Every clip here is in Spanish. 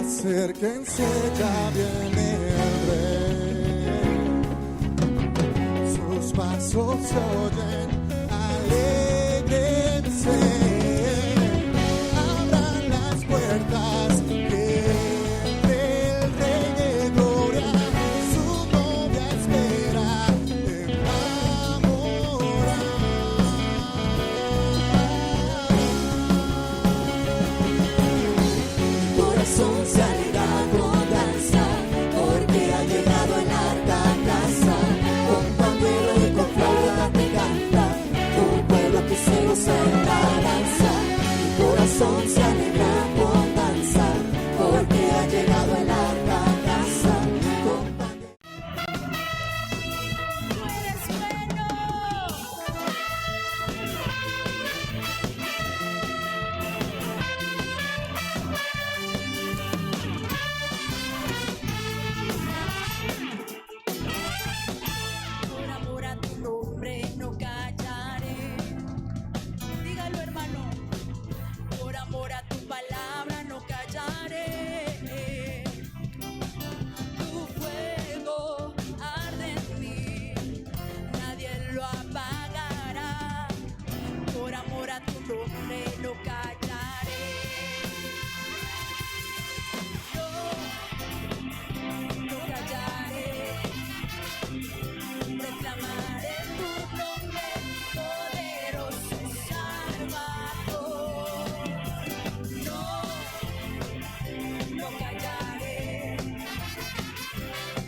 Acérquense, ya viene el rey. Sus pasos se oyen, alégrense. Abran las puertas, que entre el rey de gloria. Su novia espera enamorada. Corazón se alegra con danza, porque ha llegado el arca a casa. Con pandero y con flauta te canta, un pueblo que se goza en la danza. Corazón se alegra con danza, porque ha llegado el arca a casa. Con pandero. ¡Tú eres bueno! Por amor a tu nombre no callaré. Dígalo, hermano. Por amor a tu palabra no callaré. Tu fuego arde en mí, nadie lo apagará. Por amor a tu nombre no callaré. No callaré. Proclamaré tu nombre, poderoso Salvador. No callaré.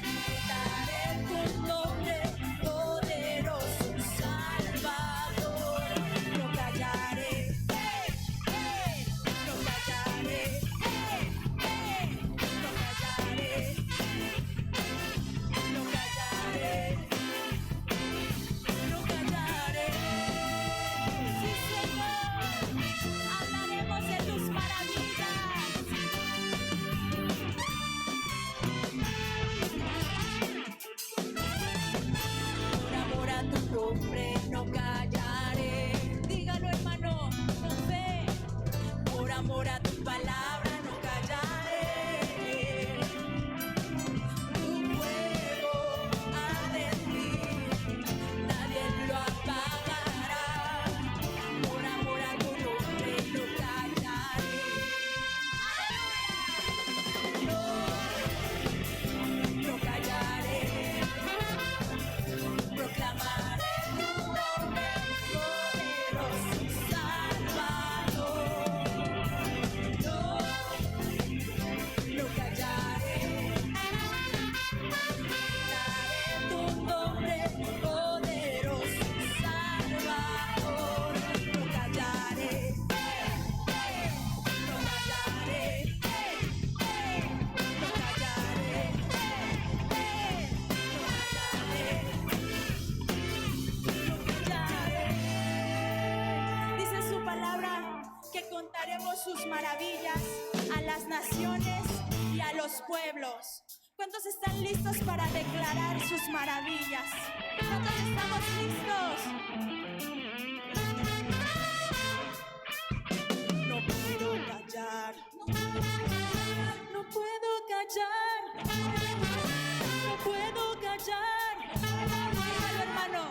Gritaré tu nombre, poderoso Salvador. No callaré. No callaré. No callaré. No callaré. No callaré. Sí, Señor, hablaremos de tus maravillas. Por amor a tu nombre no callaré. Dígalo, hermano, con fe. Por amor a tu palabra no callaré. Tu fuego arde en mí, nadie lo apagará. Por amor a tu nombre no callaré. No callaré. Proclamaré tu nombre, poderoso Salvador. No callaré. Gritaré tu nombre, poderoso Salvador. No callaré. No callaré. No callaré. No callaré. Dice su palabra que contaremos sus maravillas a las naciones y a los pueblos. ¿Cuántos están listos para declarar sus maravillas? ¿Cuántos estamos listos? No puedo callar. No puedo callar. No puedo callar. Dígalo, hermano.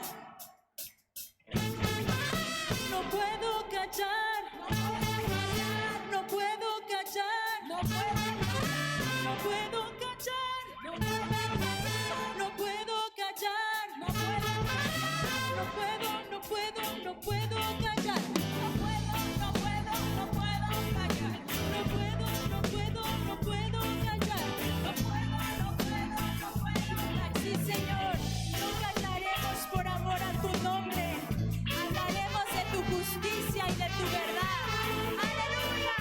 No puedo callar. No puedo callar. No puedo callar. No puedo callar. No puedo, no puedo, no puedo callar. No puedo, no puedo, no puedo callar. No puedo, no puedo, no puedo callar. No puedo, no puedo, no puedo callar. Sí, Señor, no callaremos por amor a tu nombre. Hablaremos de tu justicia y de tu verdad. ¡Aleluya!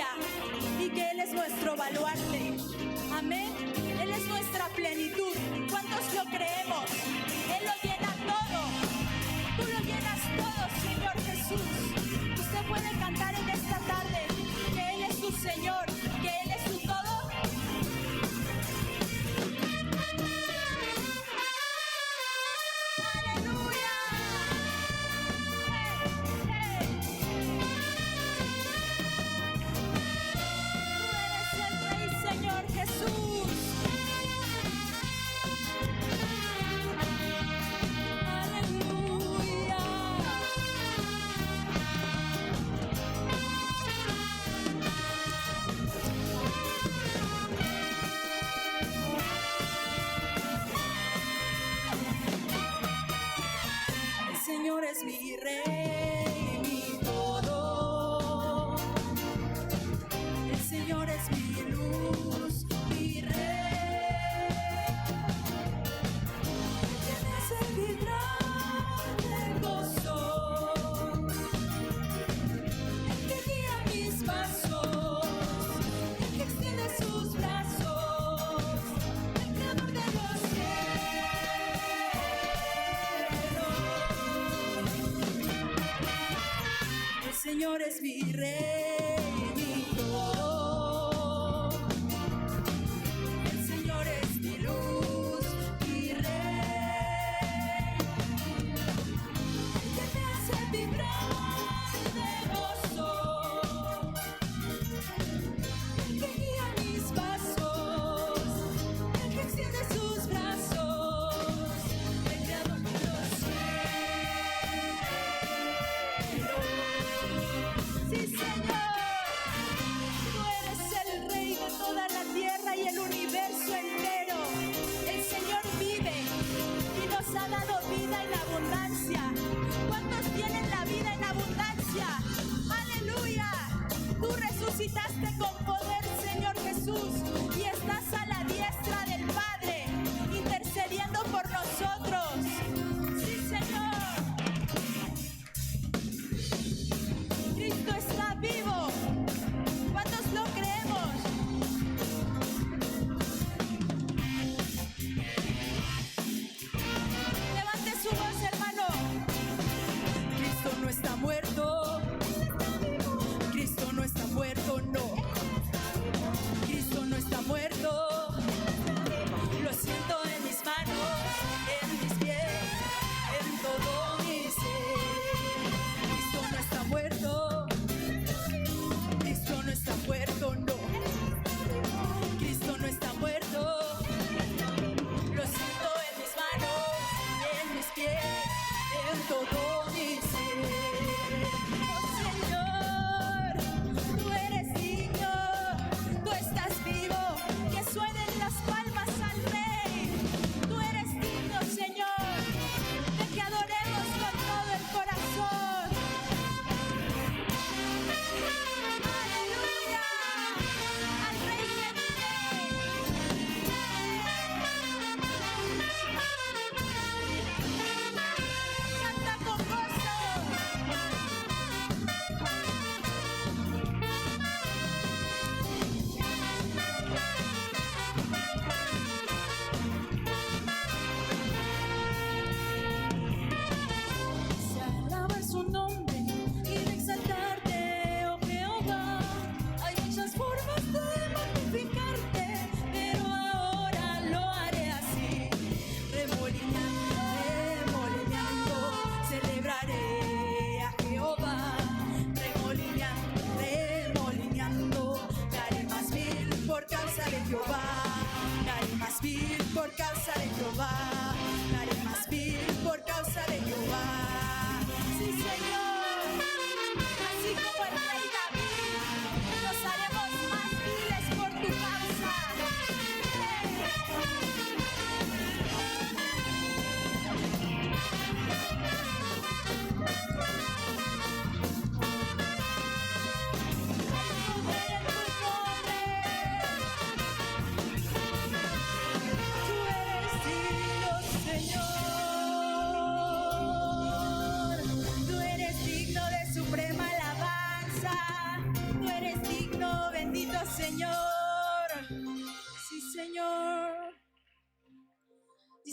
abundancia y que Él es nuestro baluarte. Amén. Él es nuestra plenitud. ¿Cuántos lo creemos? Él lo llena todo. Tú lo llenas todo, Señor Jesús. Usted puede cantar en esta tarde que Él es su Señor, que Él es su todo. ¡Aleluya! Tú eres el Rey, Señor Jesús.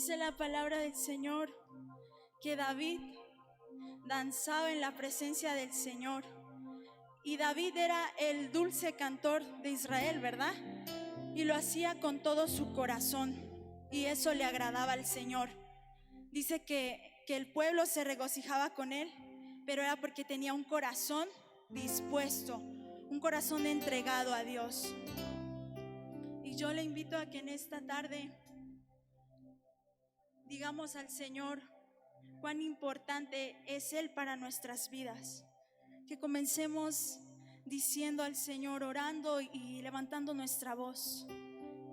Dice la palabra del Señor que David danzaba en la presencia del Señor. Y David era el dulce cantor de Israel, ¿verdad? Y lo hacía con todo su corazón. Y eso le agradaba al Señor. Dice que el pueblo se regocijaba con él, pero era porque tenía un corazón dispuesto, un corazón entregado a Dios. Y yo le invito a que en esta tarde digamos al Señor cuán importante es Él para nuestras vidas. Que comencemos diciendo al Señor, orando y levantando nuestra voz.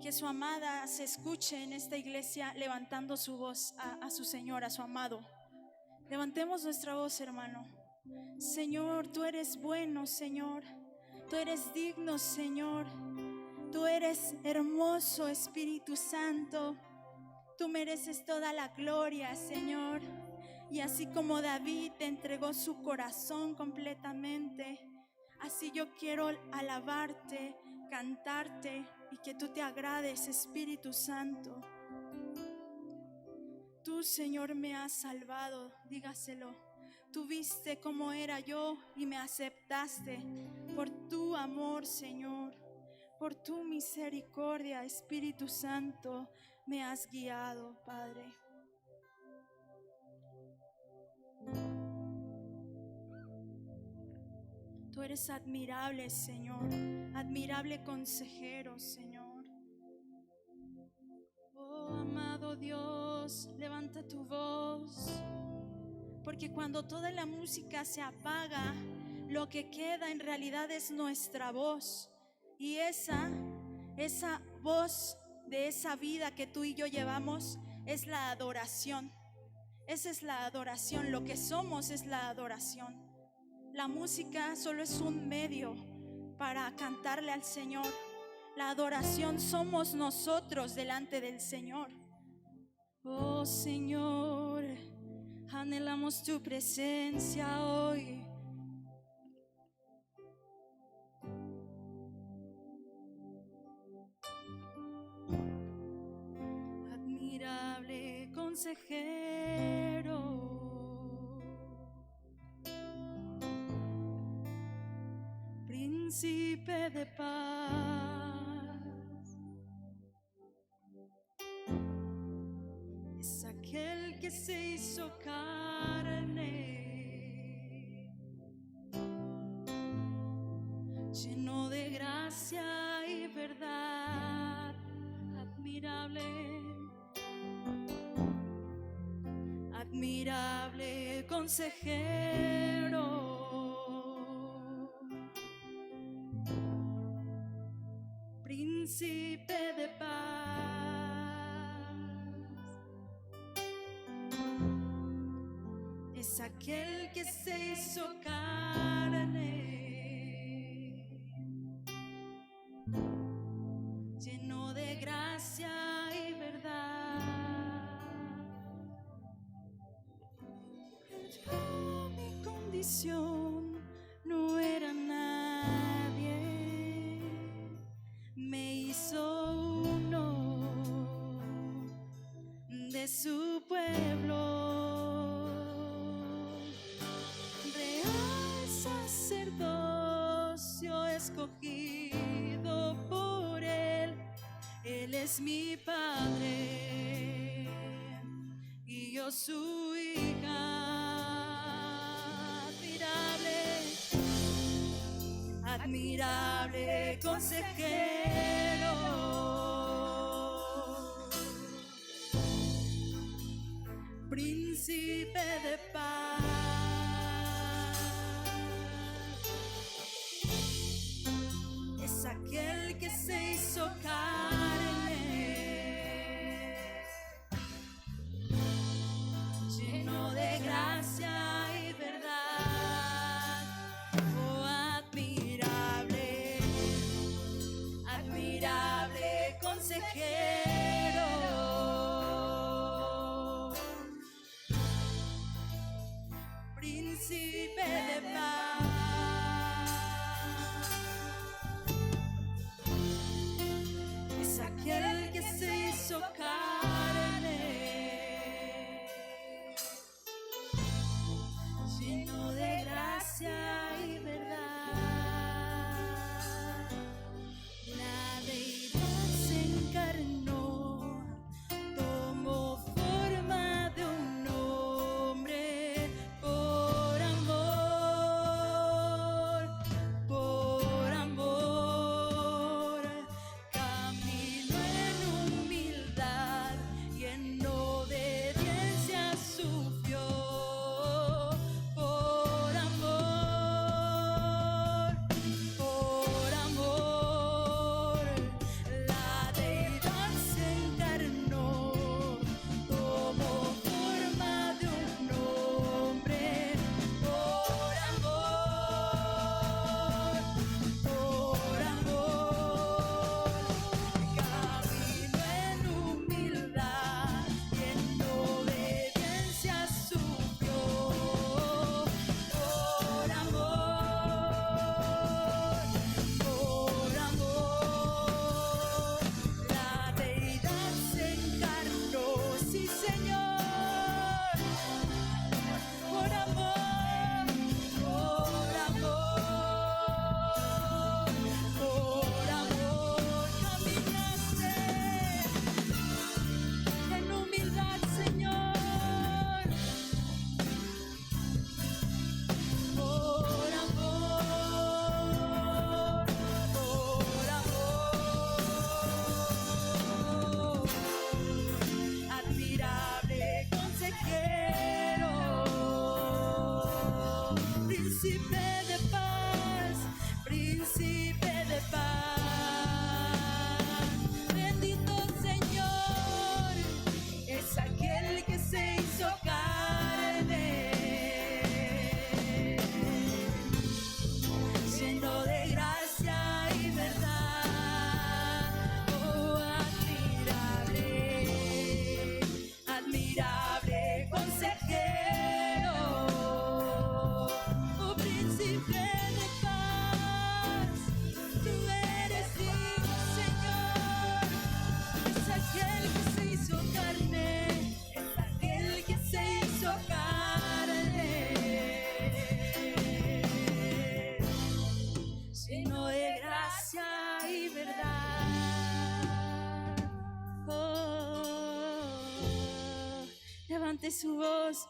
Que su amada se escuche en esta iglesia levantando su voz a su Señor, a su amado. Levantemos nuestra voz, hermano. Señor, tú eres bueno, Señor. Tú eres digno, Señor. Tú eres hermoso, Espíritu Santo. Tú mereces toda la gloria, Señor. Y así como David te entregó su corazón completamente, así yo quiero alabarte, cantarte y que tú te agrades, Espíritu Santo. Tú, Señor, me has salvado, dígaselo. Tú viste cómo era yo y me aceptaste por tu amor, Señor. Por tu misericordia, Espíritu Santo, me has guiado, Padre. Tú eres admirable, Señor, admirable consejero, Señor. Oh, amado Dios, levanta tu voz, porque cuando toda la música se apaga, lo que queda en realidad es nuestra voz. Y esa voz de esa vida que tú y yo llevamos es la adoración. Esa es la adoración, lo que somos es la adoración. La música solo es un medio para cantarle al Señor. La adoración somos nosotros delante del Señor. Oh Señor, anhelamos tu presencia hoy. Admirable consejero, príncipe de paz, es aquel que se hizo carne, lleno de gracia y verdad. Admirable consejero, príncipe de paz, es aquel que se hizo carne, lleno de gracia y verdad. Yo, mi condición no era nadie, me hizo uno de su pueblo, real sacerdocio escogido por Él. Él es mi Padre y yo su hija. Admirable consejero, príncipe de paz, es aquel que se hizo carne, lleno de gracia y verdad. Oh, admirable, admirable consejero, príncipe de paz, es aquel que se hizo carne, levante su voz.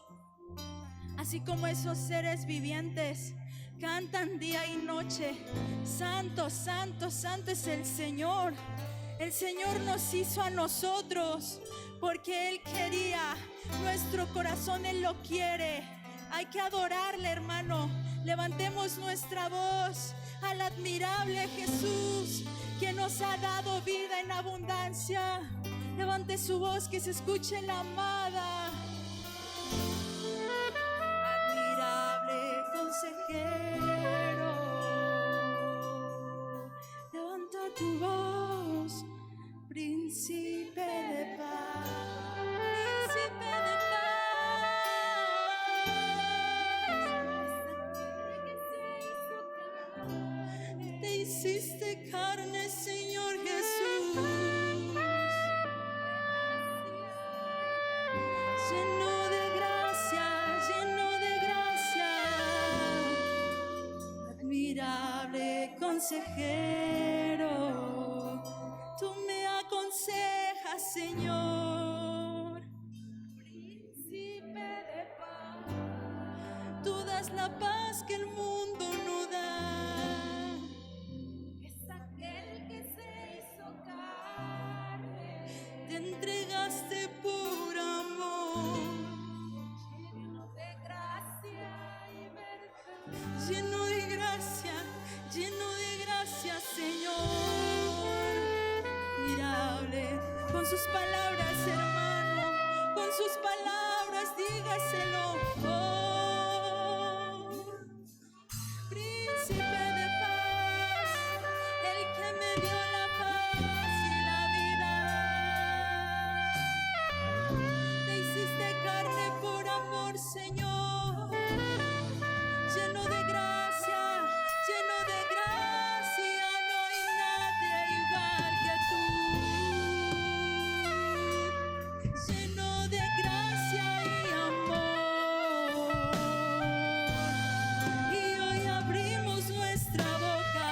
Así como esos seres vivientes cantan día y noche: santo, santo, santo es el Señor. El Señor nos hizo a nosotros porque Él quería nuestro corazón, Él lo quiere. Hay que adorarle, hermano. Levantemos nuestra voz al admirable Jesús, que nos ha dado vida en abundancia. Levante su voz, que se escuche la amada. Admirable consejero, levanta tu voz, príncipe de paz, príncipe de paz. Te hiciste carne, Señor Jesús, lleno de gracia, lleno de gracia. Admirable consejero, tú me aconsejas, Señor. Príncipe de paz, tú das la paz que el mundo no da. Es aquel que se hizo carne, te entregaste por amor, lleno de gracia y verdad. Lleno de gracia, Señor. Admirable, con sus palabras, hermano, con sus palabras, dígaselo. Oh, príncipe de paz, el que me dio la paz y la vida. Te hiciste carne por amor, Señor. Lleno de gracia, lleno de gracia, no hay nadie igual que tú. Lleno de gracia y amor. Y hoy abrimos nuestra boca.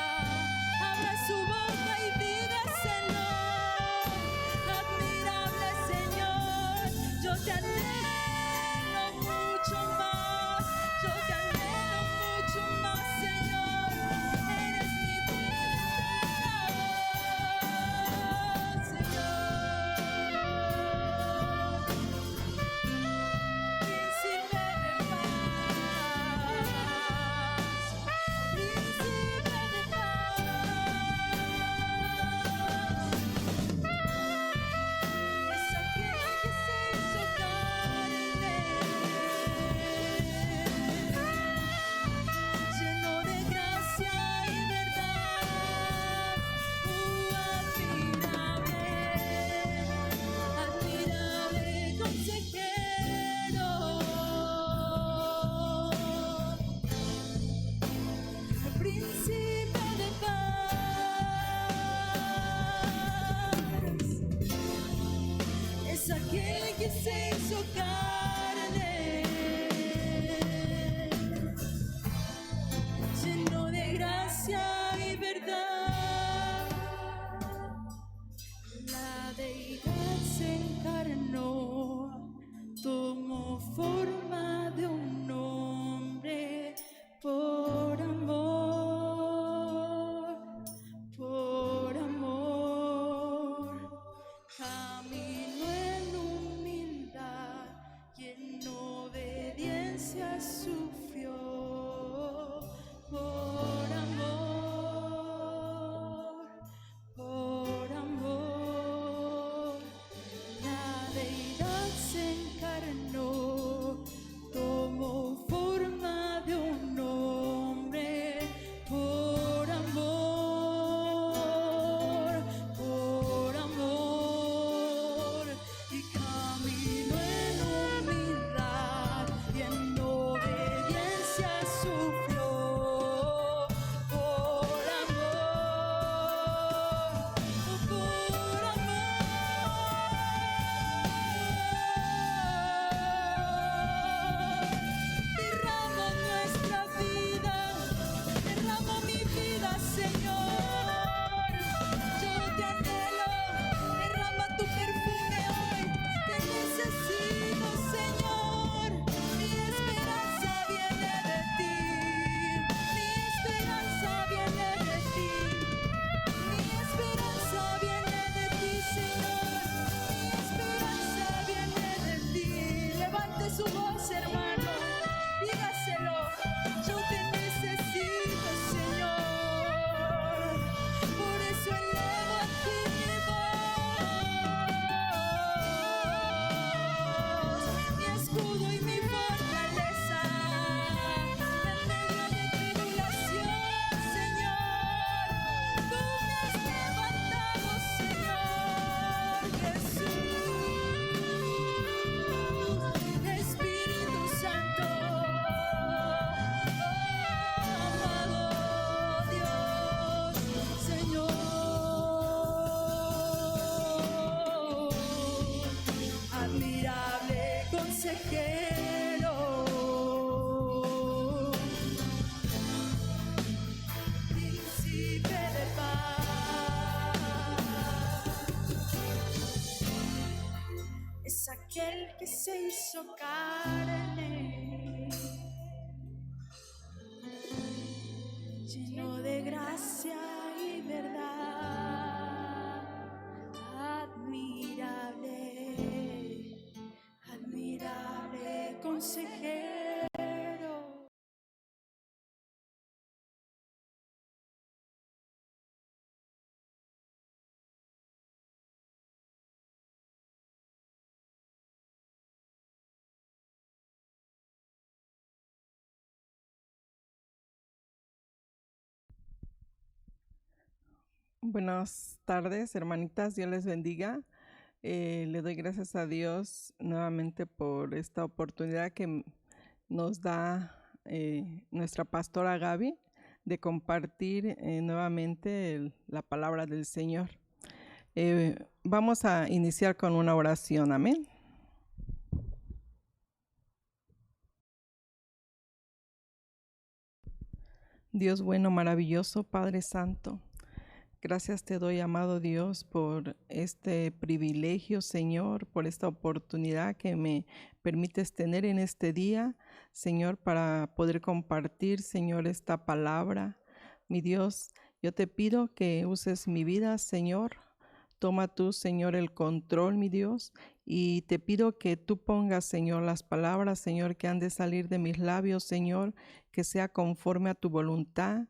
Abra su boca y dígaselo. Admirable Señor, yo te anhelo mucho más. Yo te anhelo mucho más, Señor. Eres mi vida, Señor. Príncipe de paz, príncipe de paz. Es aquel que se hizo carne, lleno de gracia y verdad. Admirable consejero, príncipe de paz. Es aquel que se hizo carne, lleno de gracia y verdad. La deidad se encarnó, tomó forma de un hombre por amor, por amor. Caminó en humildad y en obediencia sufrió por amor, por amor. La deidad se encarnó, tomó forma de un hombre por amor, por amor. Y caminó en humildad y en obediencia es aquel que se hizo carne, lleno de gracia y verdad, admirable, admirable consejero. Buenas tardes, hermanitas, Dios les bendiga. Le doy gracias a Dios nuevamente por esta oportunidad que nos da nuestra pastora Gaby de compartir nuevamente la palabra del Señor. Vamos a iniciar con una oración, amén. Dios bueno, maravilloso, Padre Santo. Gracias te doy, amado Dios, por este privilegio, Señor, por esta oportunidad que me permites tener en este día, Señor, para poder compartir, Señor, esta palabra. Mi Dios, yo te pido que uses mi vida, Señor. Toma tú, Señor, el control, mi Dios, y te pido que tú pongas, Señor, las palabras, Señor, que han de salir de mis labios, Señor, que sea conforme a tu voluntad,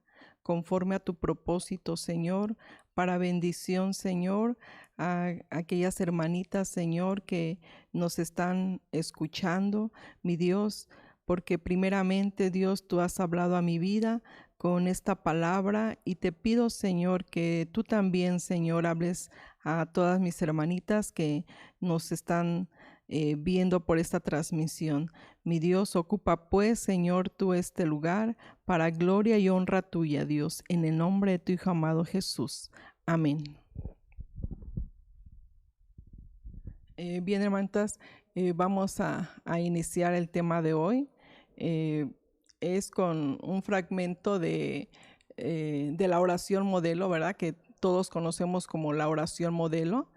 conforme a tu propósito, Señor, para bendición, Señor, a aquellas hermanitas, Señor, que nos están escuchando, mi Dios, porque primeramente, Dios, tú has hablado a mi vida con esta palabra y te pido, Señor, que tú también, Señor, hables a todas mis hermanitas que nos están viendo por esta transmisión. Mi Dios, ocupa pues, Señor, tú este lugar para gloria y honra tuya, Dios, en el nombre de tu Hijo amado Jesús. Amén. Bien, hermanitas, vamos a iniciar el tema de hoy. Es con un fragmento de la oración modelo, ¿verdad? Que todos conocemos como la oración modelo,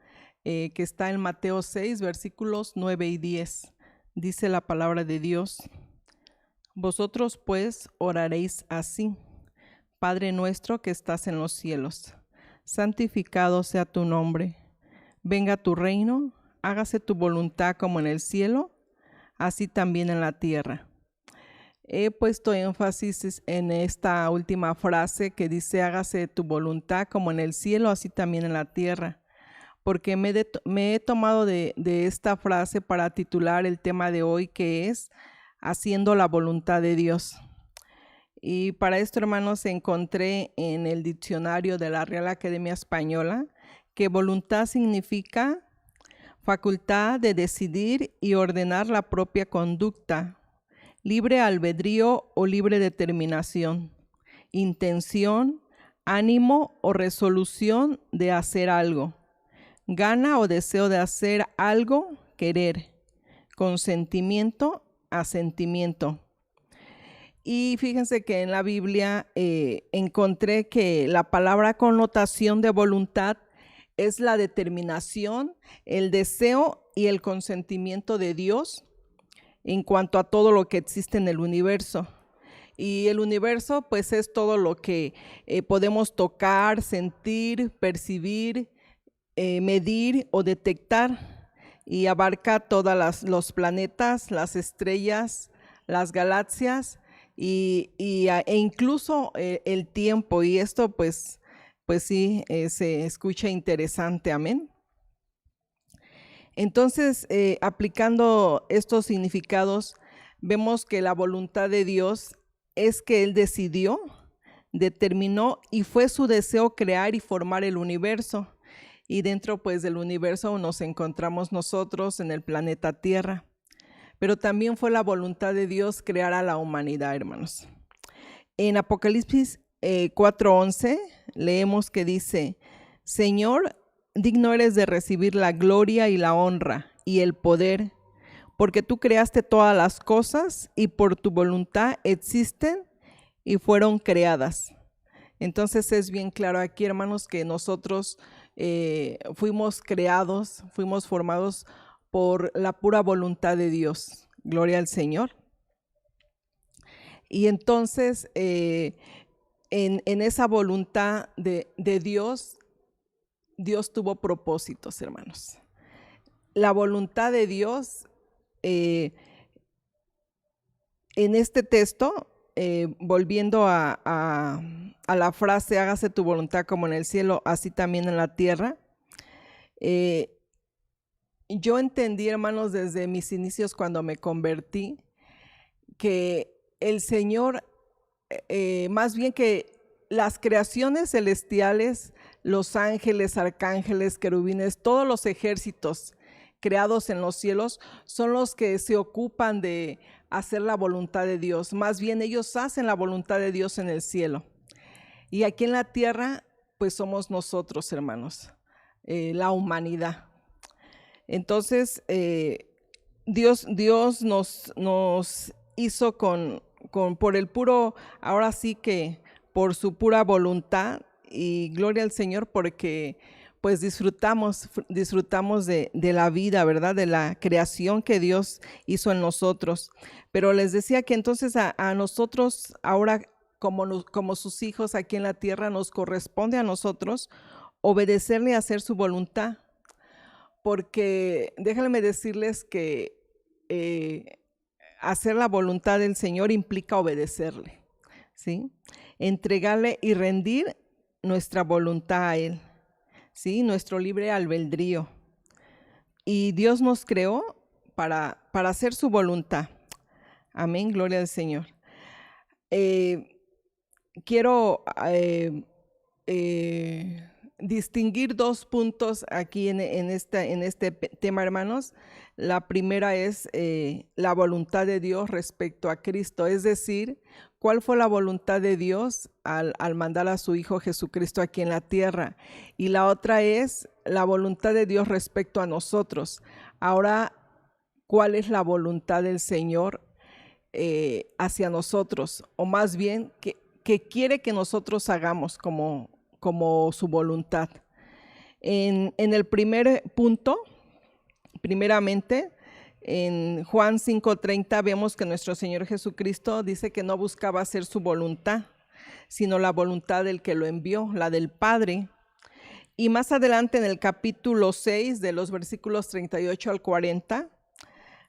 que está en Mateo 6, versículos 9 y 10. Dice la palabra de Dios: Vosotros pues oraréis así: Padre nuestro que estás en los cielos, santificado sea tu nombre. Venga tu reino, hágase tu voluntad como en el cielo, así también en la tierra. He puesto énfasis en esta última frase que dice: hágase tu voluntad como en el cielo, así también en la tierra, porque me he tomado de esta frase para titular el tema de hoy, que es haciendo la voluntad de Dios. Y para esto, hermanos, encontré en el diccionario de la Real Academia Española que voluntad significa facultad de decidir y ordenar la propia conducta, libre albedrío o libre determinación, intención, ánimo o resolución de hacer algo, gana o deseo de hacer algo, querer, consentimiento, asentimiento. Y fíjense que en la Biblia encontré que la palabra connotación de voluntad es la determinación, el deseo y el consentimiento de Dios en cuanto a todo lo que existe en el universo. Y el universo pues es todo lo que podemos tocar, sentir, percibir, medir o detectar, y abarca todas los planetas, las estrellas, las galaxias e incluso el tiempo. Y esto pues sí, se escucha interesante, amén. Entonces, aplicando estos significados, vemos que la voluntad de Dios es que Él decidió, determinó y fue su deseo crear y formar el universo. Y dentro pues del universo nos encontramos nosotros en el planeta Tierra. Pero también fue la voluntad de Dios crear a la humanidad, hermanos. En Apocalipsis 4:11 leemos que dice: Señor, digno eres de recibir la gloria y la honra y el poder, porque tú creaste todas las cosas y por tu voluntad existen y fueron creadas. Entonces es bien claro aquí, hermanos, que nosotros fuimos creados, fuimos formados por la pura voluntad de Dios. Gloria al Señor. Y entonces, en esa voluntad de Dios, Dios tuvo propósitos, hermanos. La voluntad de Dios, en este texto, volviendo a la frase, hágase tu voluntad como en el cielo, así también en la tierra, yo entendí, hermanos, desde mis inicios cuando me convertí, que el Señor, más bien que las creaciones celestiales, los ángeles, arcángeles, querubines, todos los ejércitos creados en los cielos son los que se ocupan de hacer la voluntad de Dios. Más bien ellos hacen la voluntad de Dios en el cielo. Y aquí en la tierra, pues somos nosotros, hermanos, la humanidad. Entonces, Dios nos hizo por el puro, ahora sí que por su pura voluntad, y gloria al Señor porque pues disfrutamos de la vida, ¿verdad? De la creación que Dios hizo en nosotros. Pero les decía que entonces a nosotros ahora como sus hijos aquí en la tierra nos corresponde a nosotros obedecerle y hacer su voluntad. Porque déjenme decirles que hacer la voluntad del Señor implica obedecerle, ¿sí? Entregarle y rendir nuestra voluntad a Él, ¿sí? Nuestro libre albedrío. Y Dios nos creó para hacer su voluntad. Amén, gloria al Señor. Quiero distinguir dos puntos aquí en este tema, hermanos. La primera es la voluntad de Dios respecto a Cristo, es decir, ¿cuál fue la voluntad de Dios al mandar a su Hijo Jesucristo aquí en la tierra? Y la otra es la voluntad de Dios respecto a nosotros. Ahora, ¿cuál es la voluntad del Señor hacia nosotros? O más bien, ¿qué quiere que nosotros hagamos como su voluntad? En el primer punto, primeramente, en Juan 5:30 vemos que nuestro Señor Jesucristo dice que no buscaba hacer su voluntad, sino la voluntad del que lo envió, la del Padre. Y más adelante en el capítulo 6, de los versículos 38 al 40,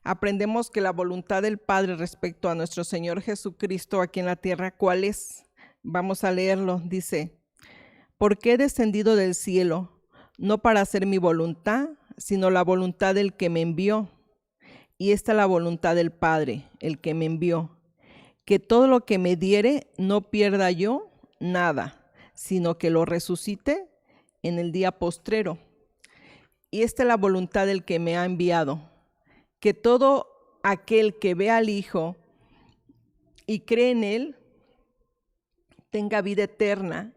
aprendemos que la voluntad del Padre respecto a nuestro Señor Jesucristo aquí en la tierra, ¿cuál es? Vamos a leerlo. Dice: porque he descendido del cielo, no para hacer mi voluntad, sino la voluntad del que me envió. Y esta es la voluntad del Padre, el que me envió, que todo lo que me diere no pierda yo nada, sino que lo resucite en el día postrero. Y esta es la voluntad del que me ha enviado, que todo aquel que ve al Hijo y cree en Él tenga vida eterna,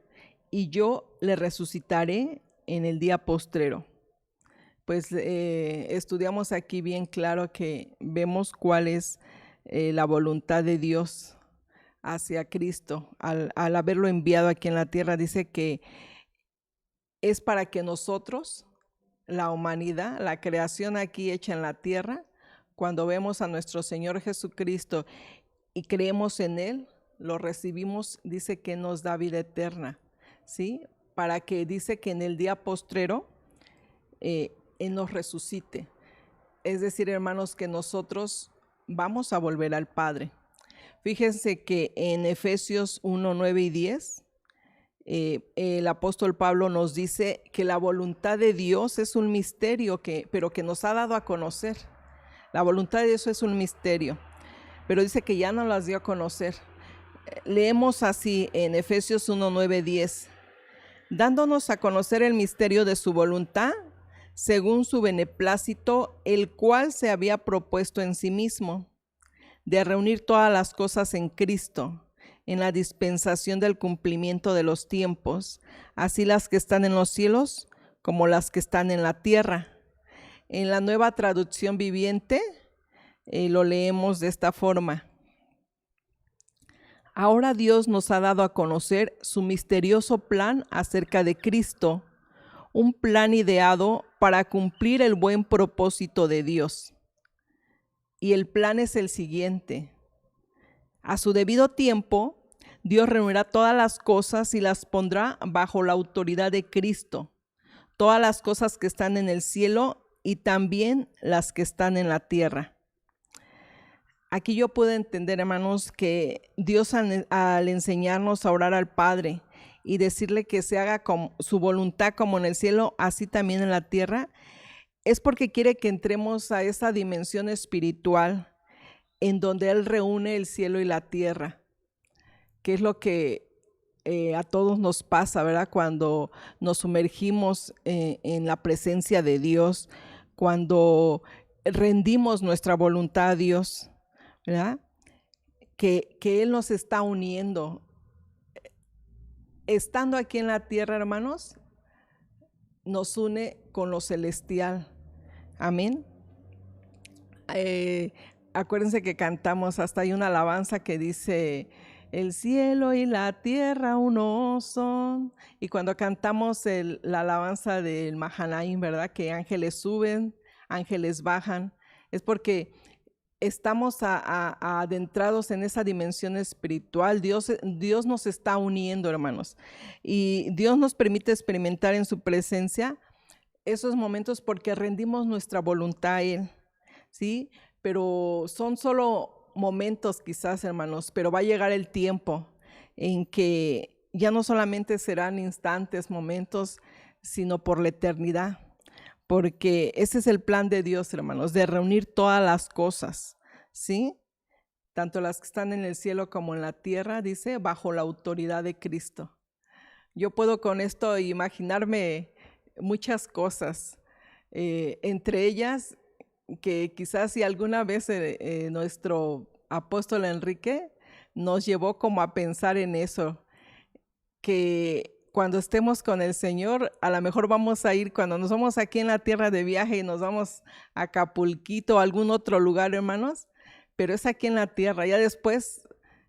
y yo le resucitaré en el día postrero. Pues estudiamos aquí bien claro que vemos cuál es la voluntad de Dios hacia Cristo. Al haberlo enviado aquí en la tierra, dice que es para que nosotros, la humanidad, la creación aquí hecha en la tierra, cuando vemos a nuestro Señor Jesucristo y creemos en Él, lo recibimos, dice que nos da vida eterna, ¿sí? Para que dice que en el día postrero Él nos resucite. Es decir, hermanos, que nosotros vamos a volver al Padre. Fíjense que en Efesios 1, 9 y 10, el apóstol Pablo nos dice que la voluntad de Dios es un misterio, pero que nos ha dado a conocer. La voluntad de Dios es un misterio, pero dice que ya nos las dio a conocer. Leemos así en Efesios 1, 9, 10. Dándonos a conocer el misterio de su voluntad, según su beneplácito, el cual se había propuesto en sí mismo, de reunir todas las cosas en Cristo, en la dispensación del cumplimiento de los tiempos, así las que están en los cielos como las que están en la tierra. En la Nueva Traducción Viviente lo leemos de esta forma: ahora Dios nos ha dado a conocer su misterioso plan acerca de Cristo, un plan ideado para cumplir el buen propósito de Dios. Y el plan es el siguiente. A su debido tiempo, Dios reunirá todas las cosas y las pondrá bajo la autoridad de Cristo. Todas las cosas que están en el cielo y también las que están en la tierra. Aquí yo puedo entender, hermanos, que Dios al enseñarnos a orar al Padre y decirle que se haga con su voluntad como en el cielo, así también en la tierra, es porque quiere que entremos a esa dimensión espiritual en donde Él reúne el cielo y la tierra, que es lo que a todos nos pasa, ¿verdad? Cuando nos sumergimos en la presencia de Dios, cuando rendimos nuestra voluntad a Dios, ¿verdad? Que Él nos está uniendo. Estando aquí en la tierra, hermanos, nos une con lo celestial. Amén. Acuérdense que cantamos, hasta hay una alabanza que dice: el cielo y la tierra uno son. Y cuando cantamos la alabanza del Mahanaim, ¿verdad? Que ángeles suben, ángeles bajan, es porque estamos adentrados en esa dimensión espiritual. Dios nos está uniendo, hermanos. Y Dios nos permite experimentar en su presencia esos momentos porque rendimos nuestra voluntad a Él, ¿sí? Pero son solo momentos quizás, hermanos, pero va a llegar el tiempo en que ya no solamente serán instantes, momentos, sino por la eternidad. Porque ese es el plan de Dios, hermanos, de reunir todas las cosas, ¿sí? Tanto las que están en el cielo como en la tierra, dice, bajo la autoridad de Cristo. Yo puedo con esto imaginarme muchas cosas, entre ellas que quizás si alguna vez nuestro apóstol Enrique nos llevó como a pensar en eso, que cuando estemos con el Señor, a lo mejor vamos a ir, cuando nos vamos aquí en la tierra de viaje y nos vamos a Acapulquito o algún otro lugar, hermanos, pero es aquí en la tierra. Ya después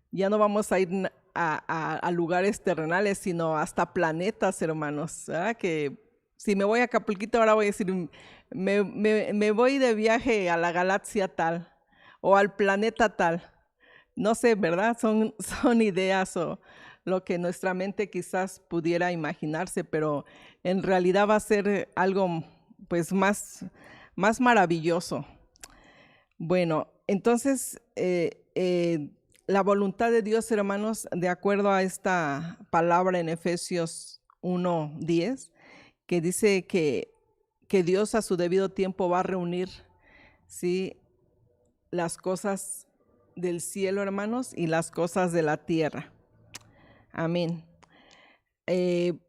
ya no vamos a ir a lugares terrenales, sino hasta planetas, hermanos, ¿verdad? Que si me voy a Acapulquito, ahora voy a decir, me voy de viaje a la galaxia tal o al planeta tal. No sé, ¿verdad? Son ideas o lo que nuestra mente quizás pudiera imaginarse, pero en realidad va a ser algo pues más maravilloso. Bueno, entonces la voluntad de Dios, hermanos, de acuerdo a esta palabra en Efesios 1:10, que dice que Dios a su debido tiempo va a reunir, ¿sí?, las cosas del cielo, hermanos, y las cosas de la tierra. Amén.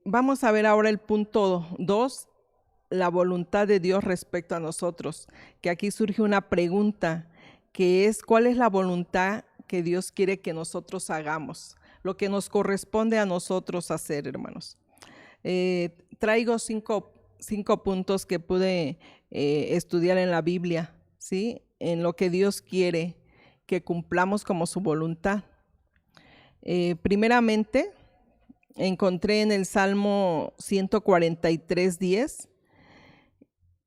Vamos a ver ahora el punto 2, la voluntad de Dios respecto a nosotros, que aquí surge una pregunta, que es: ¿cuál es la voluntad que Dios quiere que nosotros hagamos? Lo que nos corresponde a nosotros hacer, hermanos. Traigo cinco puntos que pude estudiar en la Biblia, ¿sí?, en lo que Dios quiere que cumplamos como su voluntad. Primeramente, encontré en el Salmo 143:10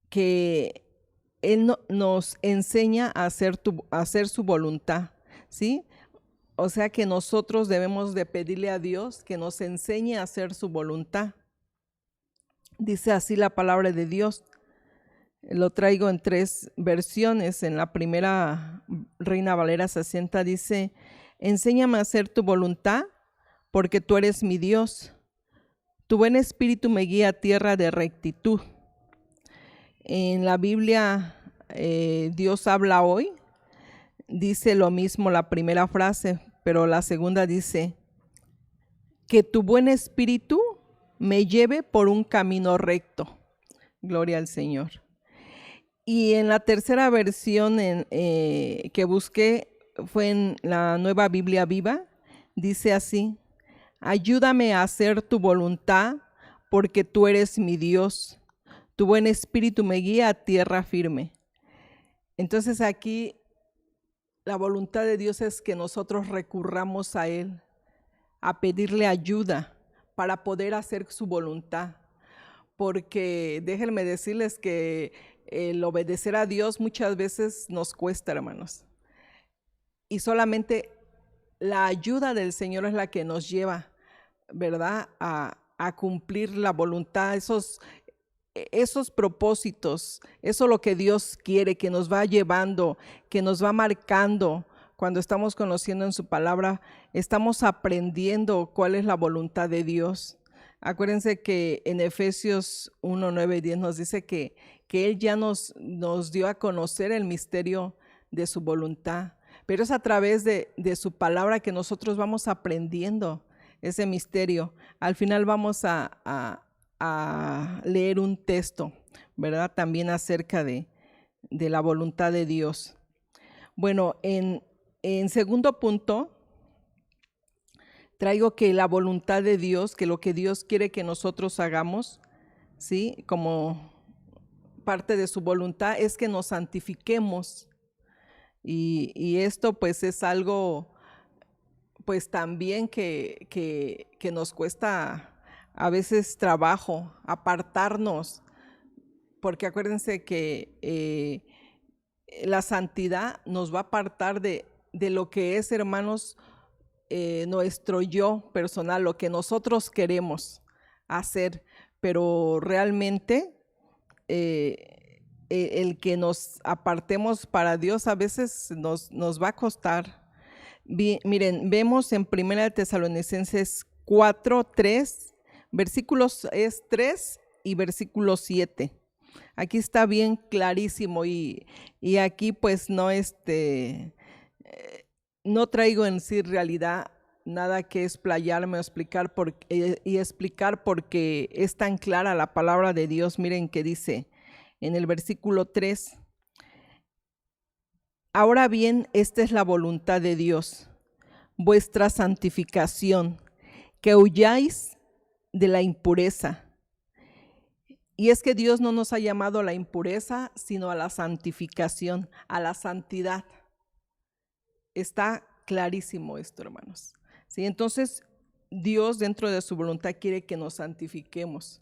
que Él nos enseña a hacer su voluntad, ¿sí? O sea que nosotros debemos de pedirle a Dios que nos enseñe a hacer su voluntad. Dice así la palabra de Dios. Lo traigo en 3 versiones. En la primera, Reina Valera 60, dice: enséñame a hacer tu voluntad, porque tú eres mi Dios. Tu buen espíritu me guía a tierra de rectitud. En la Biblia, Dios habla hoy, dice lo mismo la primera frase, pero la segunda dice: que tu buen espíritu me lleve por un camino recto. Gloria al Señor. Y en la tercera versión que busqué, fue en la Nueva Biblia Viva, dice así: ayúdame a hacer tu voluntad, porque tú eres mi Dios. Tu buen espíritu me guía a tierra firme. Entonces aquí la voluntad de Dios es que nosotros recurramos a Él, a pedirle ayuda para poder hacer su voluntad. porque déjenme decirles que el obedecer a Dios muchas veces nos cuesta, hermanos. Y solamente la ayuda del Señor es la que nos lleva, ¿verdad?, a cumplir la voluntad, esos propósitos, eso es lo que Dios quiere, que nos va llevando, que nos va marcando. Cuando estamos conociendo en su palabra, estamos aprendiendo cuál es la voluntad de Dios. Acuérdense que en Efesios 1, 9 y 10 nos dice que Él ya nos dio a conocer el misterio de su voluntad, pero es a través de su palabra que nosotros vamos aprendiendo ese misterio. Al final vamos a leer un texto, ¿verdad?, también acerca de la voluntad de Dios. Bueno, en segundo punto, traigo que la voluntad de Dios, que lo que Dios quiere que nosotros hagamos, ¿sí?, como parte de su voluntad, es que nos santifiquemos. Y esto pues es algo pues también que nos cuesta a veces trabajo, apartarnos, porque acuérdense que la santidad nos va a apartar de lo que es, hermanos, nuestro yo personal, lo que nosotros queremos hacer, pero realmente el que nos apartemos para Dios a veces nos va a costar. Miren, vemos en 1 Tesalonicenses 4, 3, versículos es 3 y versículo 7. Aquí está bien clarísimo y aquí pues no traigo en sí realidad nada que explayarme o explicar explicar porque es tan clara la palabra de Dios. Miren que dice en el versículo 3: ahora bien, esta es la voluntad de Dios, vuestra santificación, que huyáis de la impureza. Y es que Dios no nos ha llamado a la impureza, sino a la santificación, a la santidad. Está clarísimo esto, hermanos. ¿Sí? Entonces, Dios dentro de su voluntad quiere que nos santifiquemos,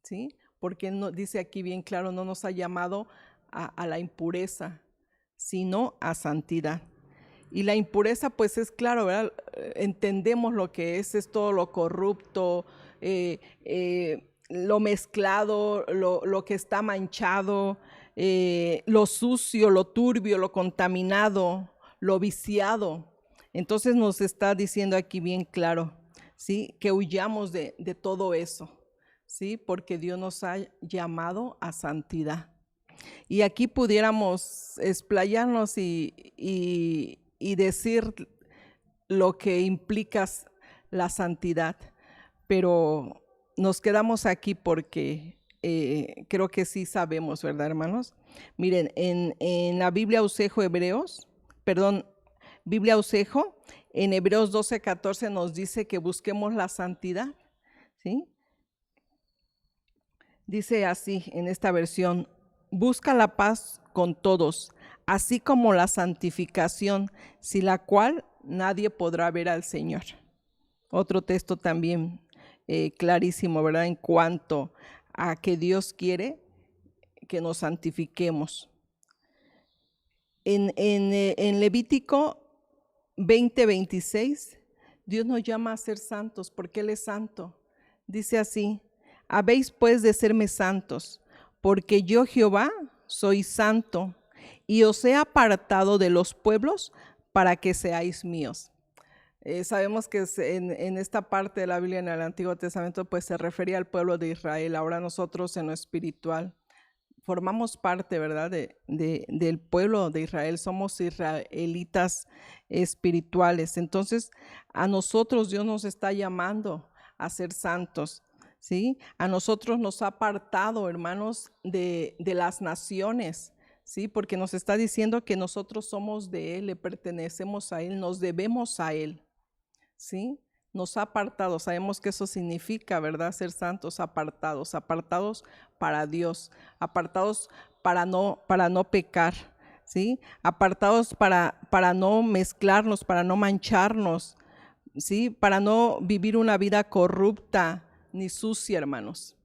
¿sí? Porque no, dice aquí bien claro, no nos ha llamado a la impureza, sino a santidad. Y la impureza, pues es claro, ¿verdad? Entendemos lo que es todo lo corrupto, lo mezclado, lo que está manchado, lo sucio, lo turbio, lo contaminado, lo viciado. Entonces nos está diciendo aquí bien claro, ¿sí?, que huyamos de todo eso, ¿sí?, porque Dios nos ha llamado a santidad. Y aquí pudiéramos explayarnos y decir lo que implica la santidad, pero nos quedamos aquí porque creo que sí sabemos, ¿verdad, hermanos? Miren, en la Biblia Usejo Biblia Usejo, en Hebreos 12:14 nos dice que busquemos la santidad, ¿sí? Dice así en esta versión: busca la paz con todos, así como la santificación, sin la cual nadie podrá ver al Señor. Otro texto también clarísimo, ¿verdad?, en cuanto a que Dios quiere que nos santifiquemos. En Levítico 20:26, Dios nos llama a ser santos porque Él es santo. Dice así: habéis pues de serme santos, porque yo Jehová soy santo, y os he apartado de los pueblos para que seáis míos. Sabemos que en esta parte de la Biblia, en el Antiguo Testamento, pues se refería al pueblo de Israel. Ahora nosotros en lo espiritual formamos parte, ¿verdad?, del pueblo de Israel. Somos israelitas espirituales. Entonces a nosotros Dios nos está llamando a ser santos, ¿sí? A nosotros nos ha apartado, hermanos, de las naciones, ¿sí? Porque nos está diciendo que nosotros somos de Él, le pertenecemos a Él, nos debemos a Él, ¿sí? Nos ha apartado. Sabemos que eso significa, ¿verdad?, ser santos, apartados para Dios, apartados para no pecar, ¿sí? Apartados para no mezclarnos, para no mancharnos, ¿sí? Para no vivir una vida corrupta ni sucia, hermanos.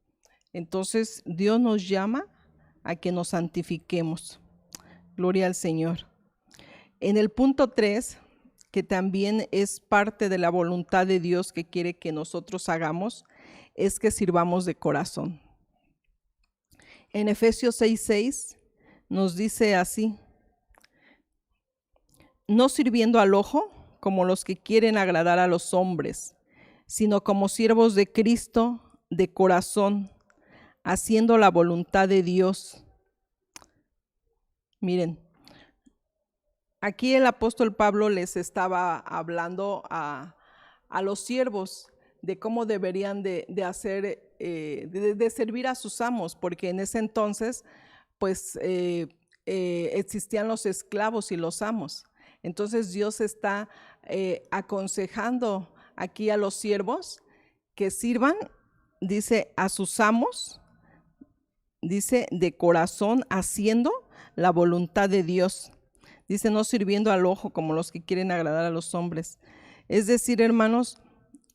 Entonces Dios nos llama a que nos santifiquemos. Gloria al Señor. En el punto 3, que también es parte de la voluntad de Dios que quiere que nosotros hagamos, es que sirvamos de corazón. En Efesios 6:6 nos dice así: no sirviendo al ojo como los que quieren agradar a los hombres, sino como siervos de Cristo de corazón, haciendo la voluntad de Dios. Miren, aquí el apóstol Pablo les estaba hablando a los siervos de cómo deberían de hacer, de servir a sus amos, porque en ese entonces pues existían los esclavos y los amos. Entonces Dios está aconsejando aquí a los siervos que sirvan, dice, a sus amos, dice, de corazón, haciendo la voluntad de Dios. Dice, no sirviendo al ojo como los que quieren agradar a los hombres. Es decir, hermanos,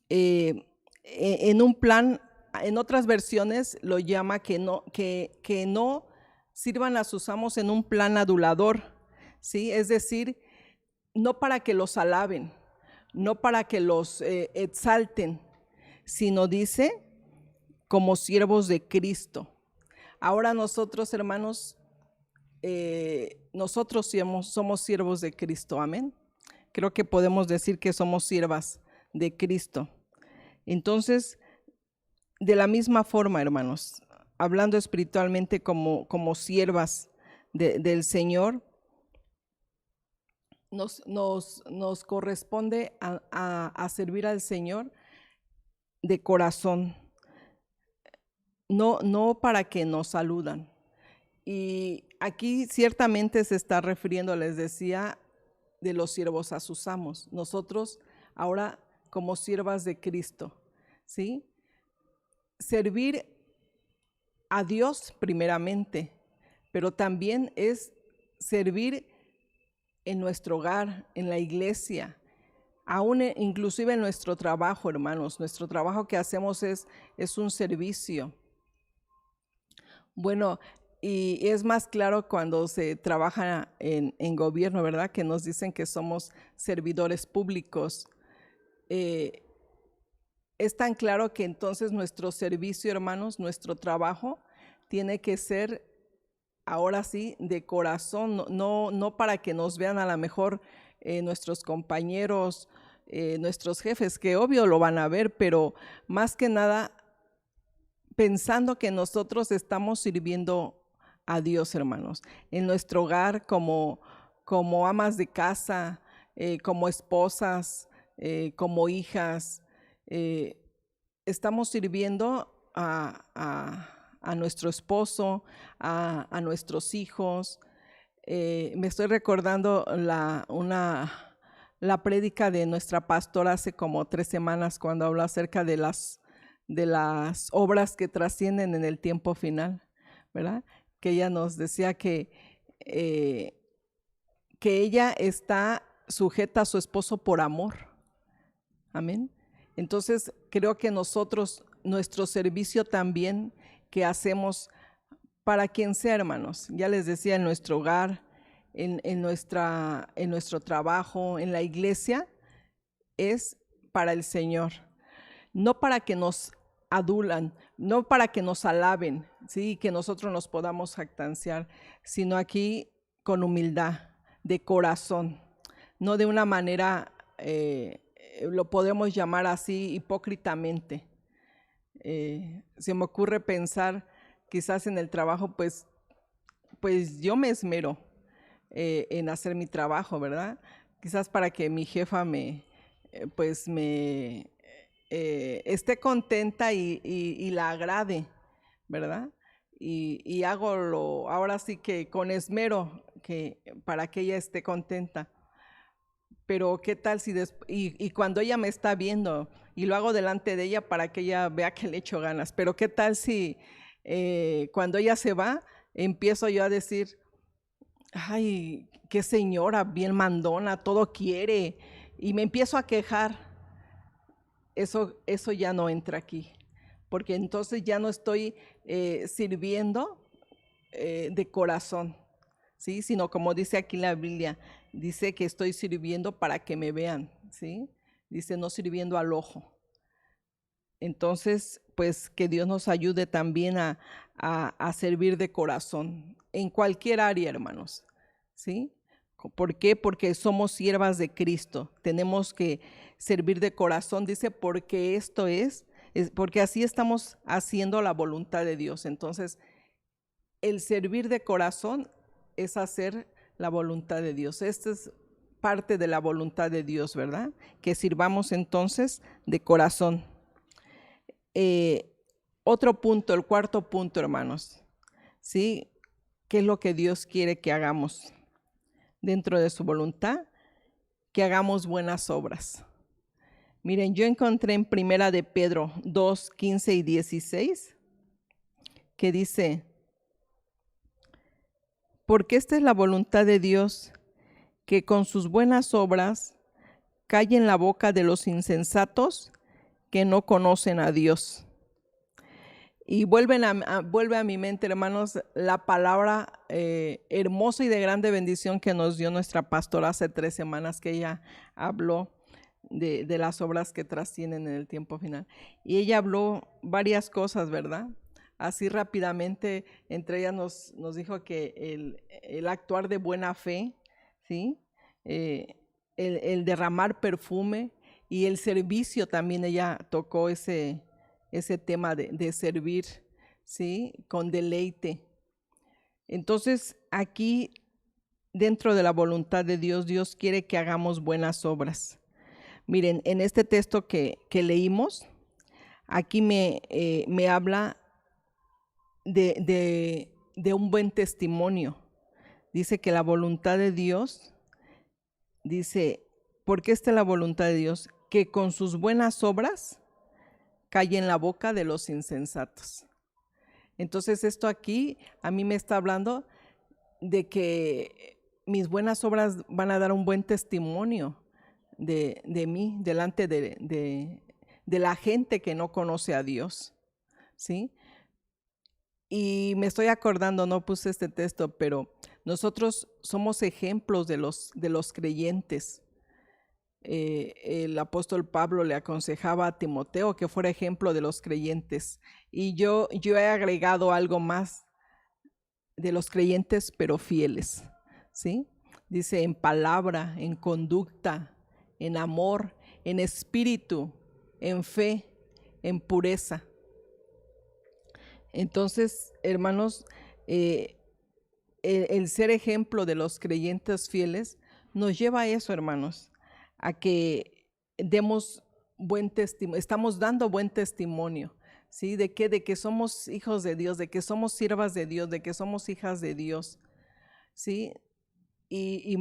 en un plan, en otras versiones lo llama que no sirvan a sus amos en un plan adulador, ¿sí? Es decir, no para que los alaben, no para que los exalten, sino dice, como siervos de Cristo. Ahora nosotros, hermanos, nosotros somos siervos de Cristo, amén. Creo que podemos decir que somos siervas de Cristo. Entonces, de la misma forma, hermanos, hablando espiritualmente como siervas del Señor, nos corresponde a servir al Señor de corazón, no para que nos saludan. Y aquí ciertamente se está refiriendo, les decía, de los siervos a sus amos. Nosotros ahora como siervas de Cristo, ¿sí? Servir a Dios primeramente, pero también es servir en nuestro hogar, en la iglesia, aún inclusive en nuestro trabajo, hermanos. Nuestro trabajo que hacemos es un servicio. Bueno, y es más claro cuando se trabaja en gobierno, ¿verdad? Que nos dicen que somos servidores públicos. Es tan claro que entonces nuestro servicio, hermanos, nuestro trabajo tiene que ser ahora sí de corazón, no para que nos vean a lo mejor nuestros compañeros, nuestros jefes, que obvio lo van a ver, pero más que nada pensando que nosotros estamos sirviendo a Dios, hermanos, en nuestro hogar como amas de casa, como esposas, como hijas. Estamos sirviendo a nuestro esposo, a nuestros hijos. Me estoy recordando la prédica de nuestra pastora hace como 3 semanas cuando habló acerca de las obras que trascienden en el tiempo final, ¿verdad? Que ella nos decía que ella está sujeta a su esposo por amor. Amén. Entonces, creo que nosotros, nuestro servicio también que hacemos para quien sea, hermanos, ya les decía, en nuestro hogar, en nuestro trabajo, en la iglesia, es para el Señor. No para que nos adulan, no para que nos alaben, ¿sí? Que nosotros nos podamos jactanciar, sino aquí con humildad, de corazón, no de una manera lo podemos llamar así hipócritamente. Se me ocurre pensar quizás en el trabajo, pues yo me esmero en hacer mi trabajo, ¿verdad? Quizás para que mi jefa esté contenta y la agrade, ¿verdad? Y hago ahora sí que con esmero para que ella esté contenta. Pero qué tal si y cuando ella me está viendo y lo hago delante de ella para que ella vea que le echo ganas, pero qué tal si cuando ella se va empiezo yo a decir, ay, qué señora bien mandona, todo quiere, y me empiezo a quejar. Eso ya no entra aquí, porque entonces ya no estoy sirviendo de corazón, ¿sí? Sino como dice aquí la Biblia, dice que estoy sirviendo para que me vean, ¿sí? Dice no sirviendo al ojo. Entonces, pues que Dios nos ayude también a servir de corazón en cualquier área, hermanos, ¿sí? ¿Por qué? Porque somos siervas de Cristo. Tenemos que servir de corazón, dice, porque esto es porque así estamos haciendo la voluntad de Dios. Entonces, el servir de corazón es hacer la voluntad de Dios. Esta es parte de la voluntad de Dios, ¿verdad? Que sirvamos entonces de corazón. Otro punto, el cuarto punto, hermanos, ¿sí? ¿Qué es lo que Dios quiere que hagamos dentro de su voluntad? Que hagamos buenas obras. Miren, yo encontré en Primera de Pedro 2, 15 y 16, que dice, porque esta es la voluntad de Dios, que con sus buenas obras calle en la boca de los insensatos que no conocen a Dios. Y vuelve a mi mente, hermanos, la palabra hermosa y de grande bendición que nos dio nuestra pastora hace 3 semanas, que ella habló de las obras que trascienden en el tiempo final. Y ella habló varias cosas, ¿verdad? Así rápidamente, entre ellas nos dijo que el actuar de buena fe, ¿sí? El derramar perfume y el servicio también. Ella tocó ese tema de servir, ¿sí? Con deleite. Entonces, aquí, dentro de la voluntad de Dios, Dios quiere que hagamos buenas obras. Miren, en este texto que leímos, aquí me habla de un buen testimonio. Dice que la voluntad de Dios, dice, porque esta es la voluntad de Dios, que con sus buenas obras calle en la boca de los insensatos. Entonces esto aquí a mí me está hablando de que mis buenas obras van a dar un buen testimonio de mí delante de la gente que no conoce a Dios, ¿sí? Y me estoy acordando, no puse este texto, pero nosotros somos ejemplos de los creyentes. El apóstol Pablo le aconsejaba a Timoteo que fuera ejemplo de los creyentes. Y yo he agregado algo más, de los creyentes pero fieles, ¿sí? Dice en palabra, en conducta, en amor, en espíritu, en fe, en pureza. Entonces, hermanos, el ser ejemplo de los creyentes fieles nos lleva a eso, hermanos, a que demos buen testimonio, estamos dando buen testimonio, ¿sí? De que somos hijos de Dios, de que somos siervas de Dios, de que somos hijas de Dios, ¿sí? Y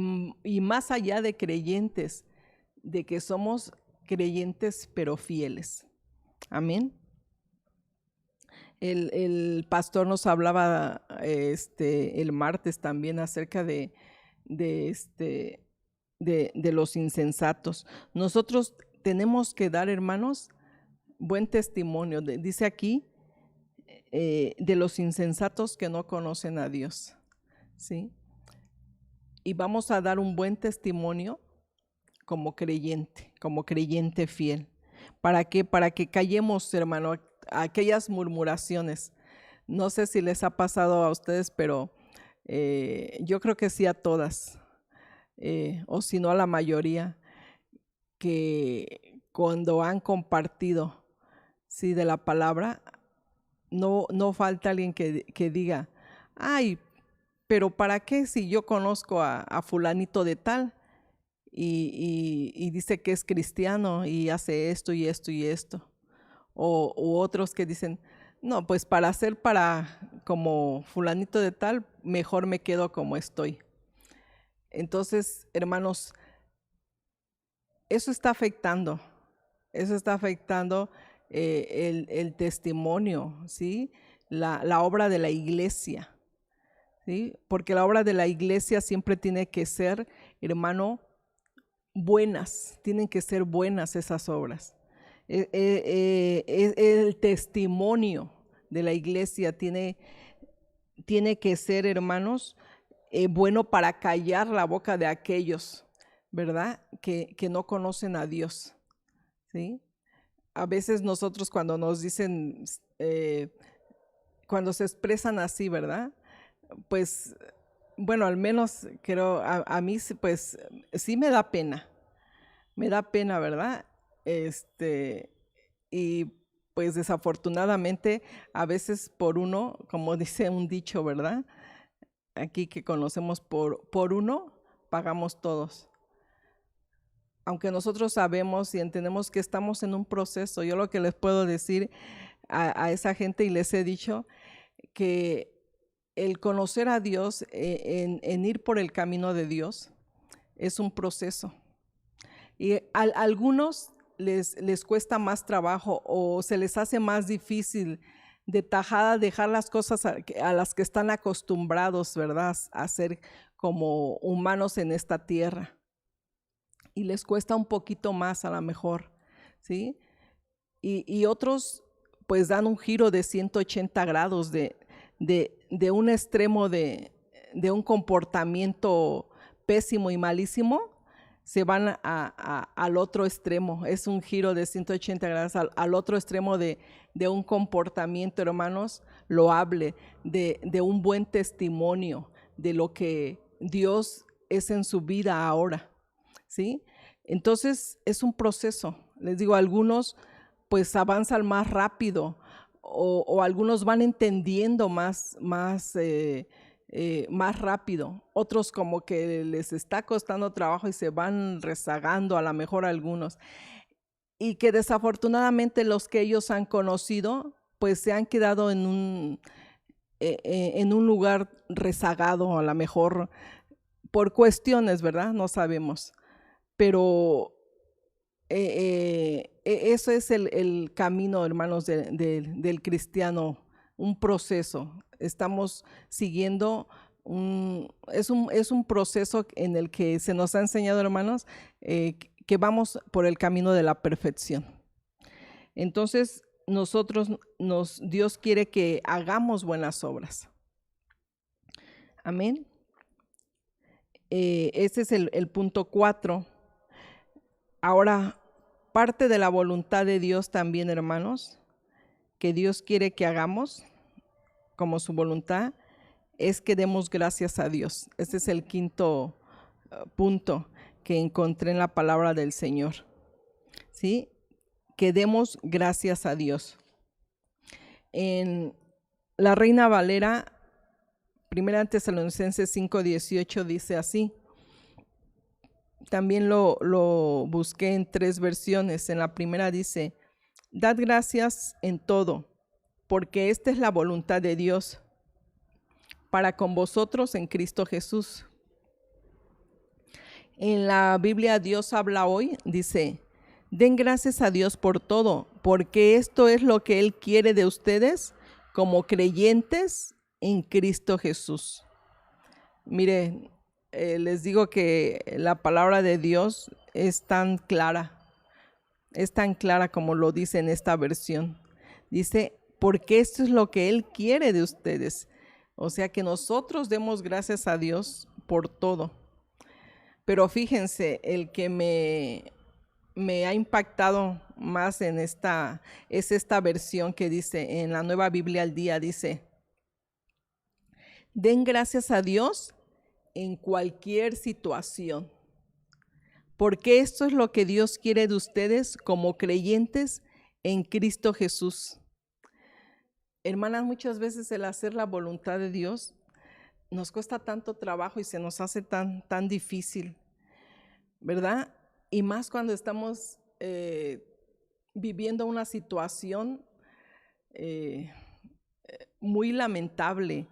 más allá de creyentes, de que somos creyentes pero fieles. Amén. El pastor nos hablaba el martes también acerca de los insensatos. Nosotros tenemos que dar, hermanos, buen testimonio. Dice aquí, de los insensatos que no conocen a Dios, ¿sí? Y vamos a dar un buen testimonio como creyente fiel. ¿Para qué? Para que callemos, hermano, aquellas murmuraciones. No sé si les ha pasado a ustedes, pero yo creo que sí a todas, o si no a la mayoría, que cuando han compartido, sí, de la palabra, no falta alguien que diga, ay, pero ¿para qué si yo conozco a fulanito de tal y dice que es cristiano y hace esto y esto y esto? O otros que dicen, no, pues para ser como fulanito de tal, mejor me quedo como estoy. Entonces, hermanos, eso está afectando el testimonio, ¿sí? La obra de la iglesia, ¿sí? Porque la obra de la iglesia siempre tiene que ser, hermano, tienen que ser buenas esas obras. El testimonio de la iglesia tiene que ser, hermanos, bueno para callar la boca de aquellos, ¿verdad? Que no conocen a Dios, ¿sí? A veces nosotros cuando nos dicen, cuando se expresan así, ¿verdad? Pues, bueno, al menos creo, a mí pues sí me da pena, ¿verdad? Y pues desafortunadamente a veces por uno, como dice un dicho, ¿verdad? Aquí que conocemos por uno, pagamos todos. Aunque nosotros sabemos y entendemos que estamos en un proceso, yo lo que les puedo decir a esa gente, y les he dicho, que el conocer a Dios, en ir por el camino de Dios, es un proceso. Y a algunos les cuesta más trabajo o se les hace más difícil de tajada dejar las cosas a las que están acostumbrados, ¿verdad? A ser como humanos en esta tierra. Y les cuesta un poquito más a lo mejor, ¿sí? Y otros pues dan un giro de 180 grados de un extremo de un comportamiento pésimo y malísimo, se van al otro extremo. Es un giro de 180 grados al otro extremo de un comportamiento, hermanos, loable, de un buen testimonio de lo que Dios es en su vida ahora, ¿sí? Entonces es un proceso. Les digo, algunos pues avanzan más rápido o algunos van entendiendo más rápido. Otros como que les está costando trabajo y se van rezagando, a lo mejor algunos. Y que desafortunadamente los que ellos han conocido pues se han quedado en un lugar rezagado, a lo mejor por cuestiones, ¿verdad? No sabemos. Pero eso es el camino, hermanos, del cristiano, un proceso. Estamos siguiendo, es un proceso en el que se nos ha enseñado, hermanos, que vamos por el camino de la perfección. Entonces, Dios quiere que hagamos buenas obras. Amén. Ese es el punto 4. Ahora, parte de la voluntad de Dios también, hermanos, que Dios quiere que hagamos como su voluntad, es que demos gracias a Dios. Este es el quinto punto que encontré en la palabra del Señor, ¿sí? Que demos gracias a Dios. En la Reina Valera, 1 Tesalonicenses 5:18 dice así. También lo busqué en 3 versiones. En la primera dice: dad gracias en todo, porque esta es la voluntad de Dios para con vosotros en Cristo Jesús. En la Biblia Dios habla hoy, dice: den gracias a Dios por todo, porque esto es lo que Él quiere de ustedes como creyentes en Cristo Jesús. Mire, les digo que la palabra de Dios es tan clara como lo dice en esta versión. Dice, porque esto es lo que Él quiere de ustedes. O sea, que nosotros demos gracias a Dios por todo. Pero fíjense, el que me ha impactado más es esta versión que dice, en la Nueva Biblia al Día, dice: den gracias a Dios en cualquier situación, porque esto es lo que Dios quiere de ustedes como creyentes en Cristo Jesús. Hermanas, muchas veces el hacer la voluntad de Dios nos cuesta tanto trabajo y se nos hace tan difícil, ¿verdad? Y más cuando estamos viviendo una situación muy lamentable.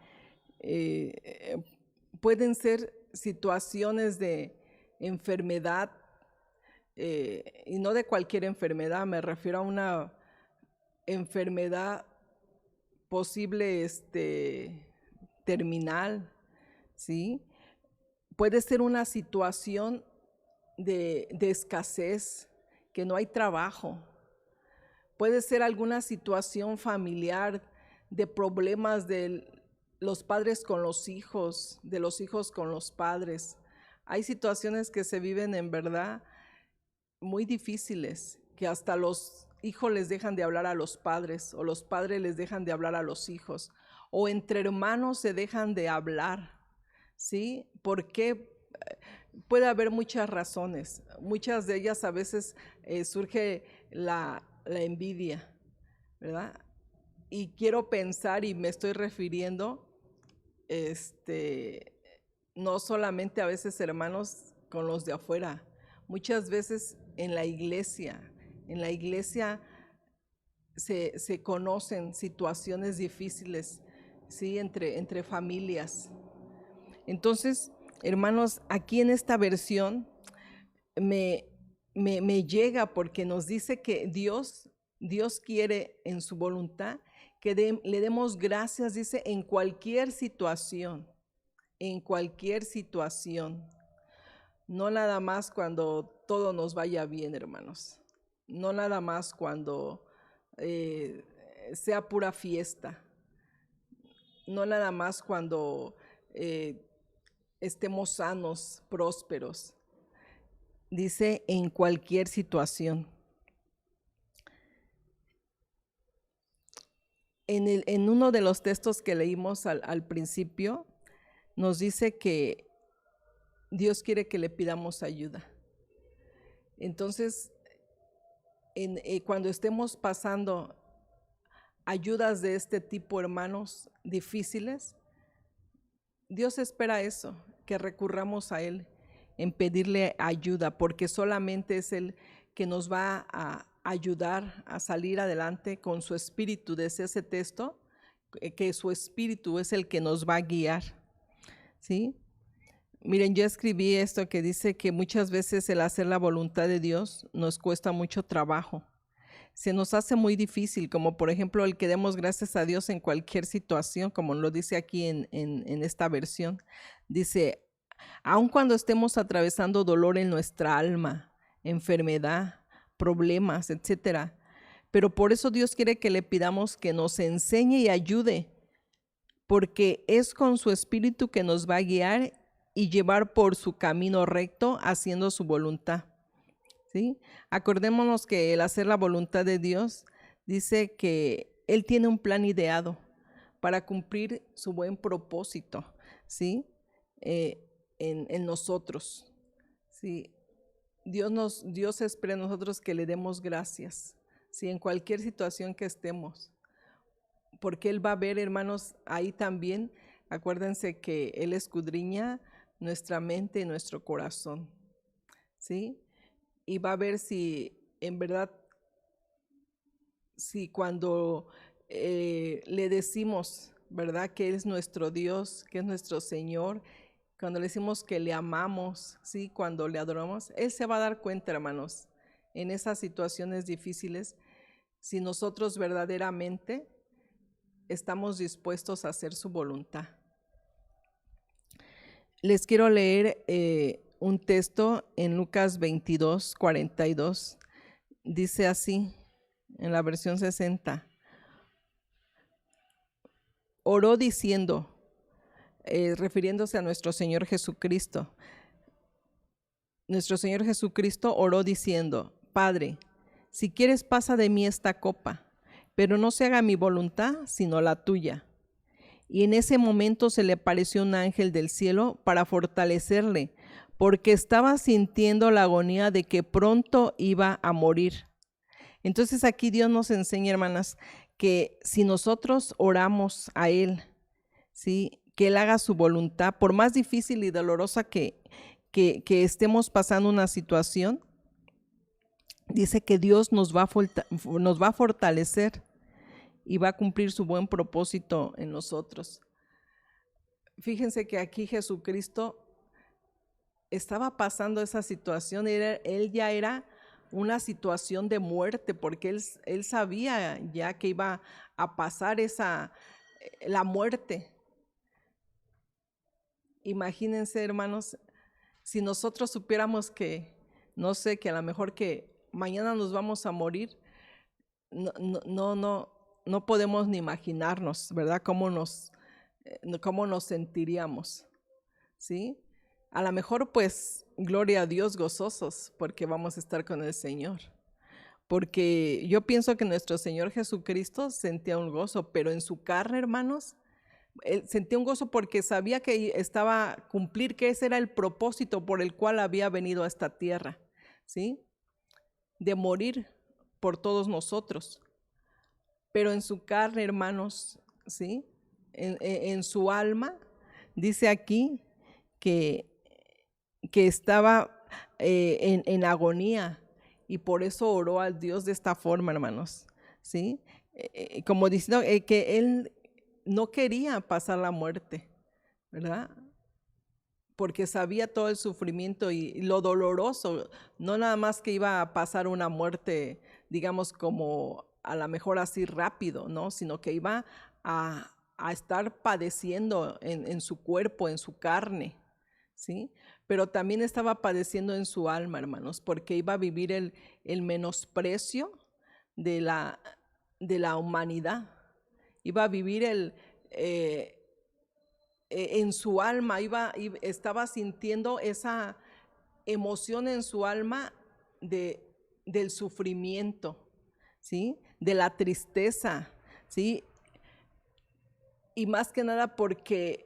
Pueden ser situaciones de enfermedad, y no de cualquier enfermedad, me refiero a una enfermedad posible terminal, ¿sí? Puede ser una situación de escasez, que no hay trabajo. Puede ser alguna situación familiar de problemas de los padres con los hijos, de los hijos con los padres. Hay situaciones que se viven en verdad muy difíciles, que hasta los hijos les dejan de hablar a los padres o los padres les dejan de hablar a los hijos, o entre hermanos se dejan de hablar, ¿sí? Porque puede haber muchas razones, muchas de ellas a veces surge la envidia, ¿verdad? Y quiero pensar, y me estoy refiriendo, no solamente a veces hermanos con los de afuera, muchas veces en la iglesia se conocen situaciones difíciles, ¿sí? Entre familias. Entonces, hermanos, aquí en esta versión me llega porque nos dice que Dios quiere en su voluntad que le demos gracias, dice, en cualquier situación, no nada más cuando todo nos vaya bien, hermanos, no nada más cuando sea pura fiesta, no nada más cuando estemos sanos, prósperos, dice en cualquier situación. En uno de los textos que leímos al principio, nos dice que Dios quiere que le pidamos ayuda. Entonces, cuando estemos pasando ayudas de este tipo, hermanos, difíciles, Dios espera eso, que recurramos a Él en pedirle ayuda, porque solamente es Él que nos va a ayudar a salir adelante con su espíritu. Desde ese texto, que su espíritu es el que nos va a guiar, ¿sí? Miren, yo escribí esto que dice que muchas veces el hacer la voluntad de Dios nos cuesta mucho trabajo. Se nos hace muy difícil, como por ejemplo el que demos gracias a Dios en cualquier situación, como lo dice aquí en esta versión. Dice, aun cuando estemos atravesando dolor en nuestra alma, enfermedad, problemas, etcétera, pero por eso Dios quiere que le pidamos que nos enseñe y ayude, porque es con su espíritu que nos va a guiar y llevar por su camino recto, haciendo su voluntad, ¿sí? Acordémonos que el hacer la voluntad de Dios dice que Él tiene un plan ideado para cumplir su buen propósito, ¿sí? En nosotros, ¿sí? Dios espera de nosotros que le demos gracias, ¿sí? En cualquier situación que estemos, porque Él va a ver, hermanos, ahí también, acuérdense que Él escudriña nuestra mente y nuestro corazón, ¿sí? Y va a ver si en verdad, si cuando le decimos, ¿verdad?, que Él es nuestro Dios, que es nuestro Señor, cuando le decimos que le amamos, ¿sí?, cuando le adoramos, Él se va a dar cuenta, hermanos, en esas situaciones difíciles, si nosotros verdaderamente estamos dispuestos a hacer su voluntad. Les quiero leer un texto en Lucas 22:42. Dice así, en la versión 60. Oró diciendo, refiriéndose a nuestro Señor Jesucristo. Nuestro Señor Jesucristo oró diciendo, Padre, si quieres pasa de mí esta copa, pero no se haga mi voluntad, sino la tuya. Y en ese momento se le apareció un ángel del cielo para fortalecerle, porque estaba sintiendo la agonía de que pronto iba a morir. Entonces aquí Dios nos enseña, hermanas, que si nosotros oramos a Él, ¿sí?, que Él haga su voluntad, por más difícil y dolorosa que estemos pasando una situación, dice que Dios nos va a fortalecer y va a cumplir su buen propósito en nosotros. Fíjense que aquí Jesucristo estaba pasando esa situación, él ya era una situación de muerte, porque él sabía ya que iba a pasar la muerte. Imagínense, hermanos, si nosotros supiéramos que, no sé, que a lo mejor que mañana nos vamos a morir, no no podemos ni imaginarnos, ¿verdad? Cómo nos sentiríamos, ¿sí? A lo mejor, pues, gloria a Dios, gozosos, porque vamos a estar con el Señor. Porque yo pienso que nuestro Señor Jesucristo sentía un gozo, pero en su carne, hermanos, él sentía un gozo porque sabía que estaba a cumplir, que ese era el propósito por el cual había venido a esta tierra, ¿sí? De morir por todos nosotros. Pero en su carne, hermanos, ¿sí? En su alma, dice aquí que estaba en agonía, y por eso oró al Dios de esta forma, hermanos, ¿sí? Como diciendo que él no quería pasar la muerte, ¿verdad? Porque sabía todo el sufrimiento y lo doloroso, no nada más que iba a pasar una muerte, digamos, como a lo mejor así rápido, ¿no? Sino que iba a estar padeciendo en su cuerpo, en su carne, ¿sí? Pero también estaba padeciendo en su alma, hermanos, porque iba a vivir el menosprecio de la humanidad. Iba a vivir en su alma, estaba sintiendo esa emoción en su alma del sufrimiento, ¿sí? De la tristeza, ¿sí? Y más que nada porque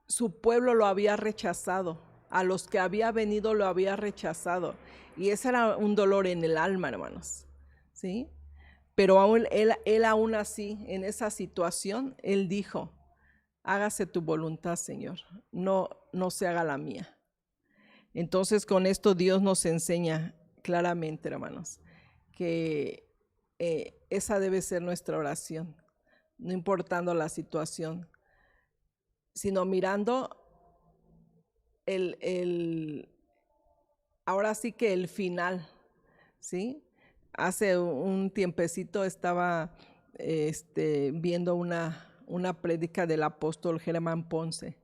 su pueblo lo había rechazado, a los que había venido lo había rechazado, y ese era un dolor en el alma, hermanos, ¿sí? Pero él aún así, en esa situación, él dijo: hágase tu voluntad, Señor, no se haga la mía. Entonces, con esto Dios nos enseña claramente, hermanos, que esa debe ser nuestra oración, no importando la situación, sino mirando ahora sí que el final, ¿sí? Hace un tiempecito estaba viendo una prédica del apóstol Germán Ponce,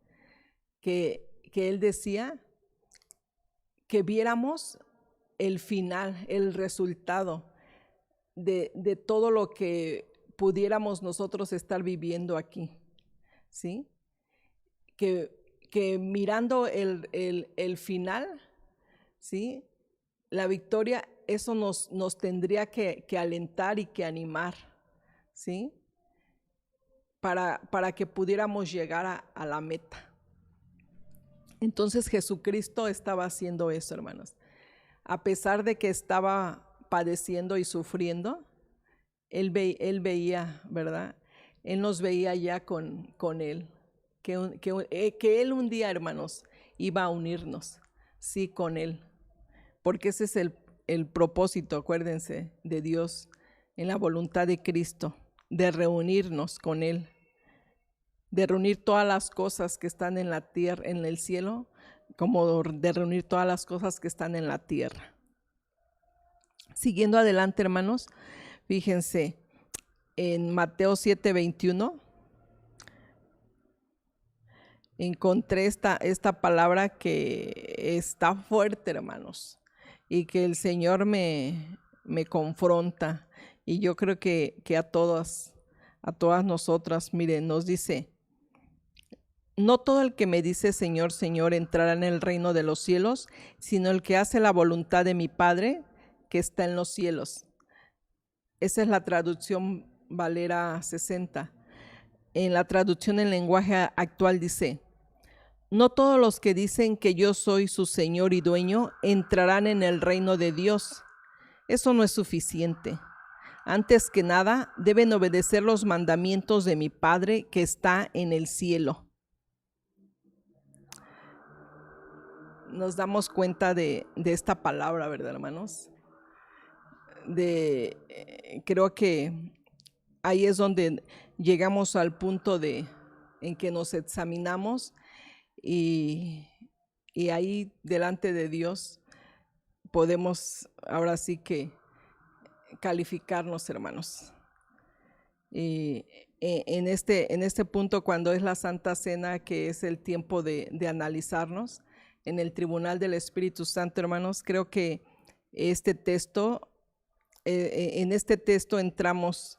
que él decía que viéramos el final, el resultado de todo lo que pudiéramos nosotros estar viviendo aquí, ¿sí? Que mirando el final, ¿sí? La victoria, eso nos tendría que alentar y que animar, ¿sí? Para que pudiéramos llegar a la meta. Entonces Jesucristo estaba haciendo eso, hermanos. A pesar de que estaba padeciendo y sufriendo, Él veía, ¿verdad? Él nos veía ya con Él. Que Él un día, hermanos, iba a unirnos, sí, con Él. Porque ese es el propósito, acuérdense, de Dios, en la voluntad de Cristo, de reunirnos con Él, de reunir todas las cosas que están en la tierra, en el cielo, como de reunir todas las cosas que están en la tierra. Siguiendo adelante, hermanos, fíjense, en Mateo 7:21, encontré esta palabra que está fuerte, hermanos, y que el Señor me confronta, y yo creo que a todas nosotras, miren, nos dice: no todo el que me dice Señor, Señor entrará en el reino de los cielos, sino el que hace la voluntad de mi Padre que está en los cielos. Esa es la traducción Valera 60. En la traducción en lenguaje actual dice: no todos los que dicen que yo soy su Señor y dueño entrarán en el reino de Dios. Eso no es suficiente. Antes que nada, deben obedecer los mandamientos de mi Padre que está en el cielo. Nos damos cuenta de esta palabra, ¿verdad, hermanos? Creo que ahí es donde llegamos al punto en que nos examinamos y ahí delante de Dios podemos ahora sí que calificarnos, hermanos. Y en este punto, cuando es la Santa Cena, que es el tiempo de analizarnos en el tribunal del Espíritu Santo, hermanos, creo que en este texto entramos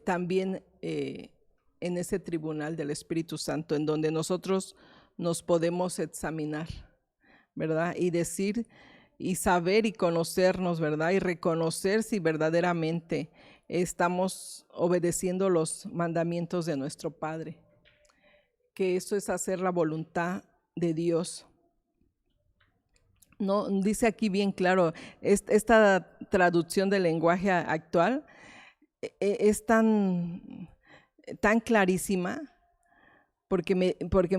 también en ese tribunal del Espíritu Santo, en donde nosotros nos podemos examinar, ¿verdad? Y decir y saber y conocernos, ¿verdad? Y reconocer si verdaderamente estamos obedeciendo los mandamientos de nuestro Padre, que eso es hacer la voluntad de Dios. No, dice aquí bien claro, esta traducción del lenguaje actual es tan clarísima, porque me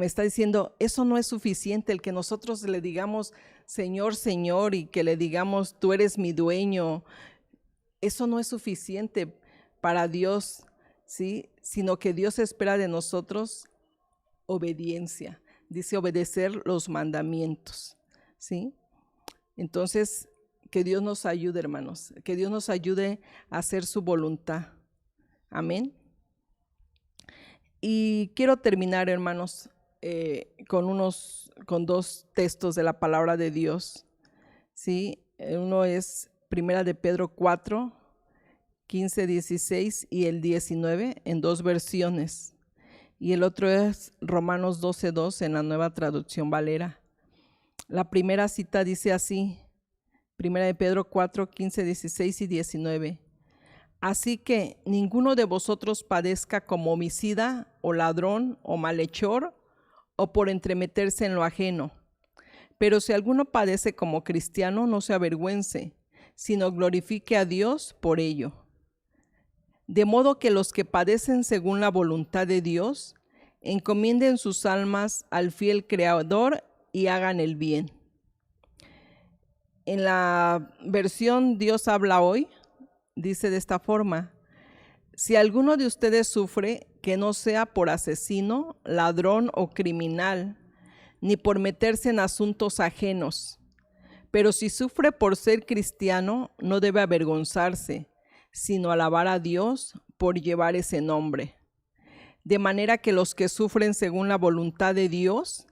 está diciendo, eso no es suficiente, el que nosotros le digamos Señor, Señor, y que le digamos tú eres mi dueño, eso no es suficiente para Dios, ¿sí? Sino que Dios espera de nosotros obediencia, dice obedecer los mandamientos, ¿sí? Entonces, que Dios nos ayude, hermanos, que Dios nos ayude a hacer su voluntad. Amén. Y quiero terminar, hermanos, con dos textos de la palabra de Dios, ¿sí? Uno es 1 de Pedro 4, 15, 16 y el 19 en dos versiones. Y el otro es Romanos 12, 2 en la Nueva Traducción Valera. La primera cita dice así, 1 de Pedro 4, 15, 16 y 19. Así que ninguno de vosotros padezca como homicida o ladrón o malhechor o por entremeterse en lo ajeno. Pero si alguno padece como cristiano, no se avergüence, sino glorifique a Dios por ello. De modo que los que padecen según la voluntad de Dios, encomienden sus almas al fiel Creador y hagan el bien. En la versión Dios habla hoy, dice de esta forma: si alguno de ustedes sufre, que no sea por asesino, ladrón o criminal, ni por meterse en asuntos ajenos. Pero si sufre por ser cristiano, no debe avergonzarse, sino alabar a Dios por llevar ese nombre. De manera que los que sufren según la voluntad de Dios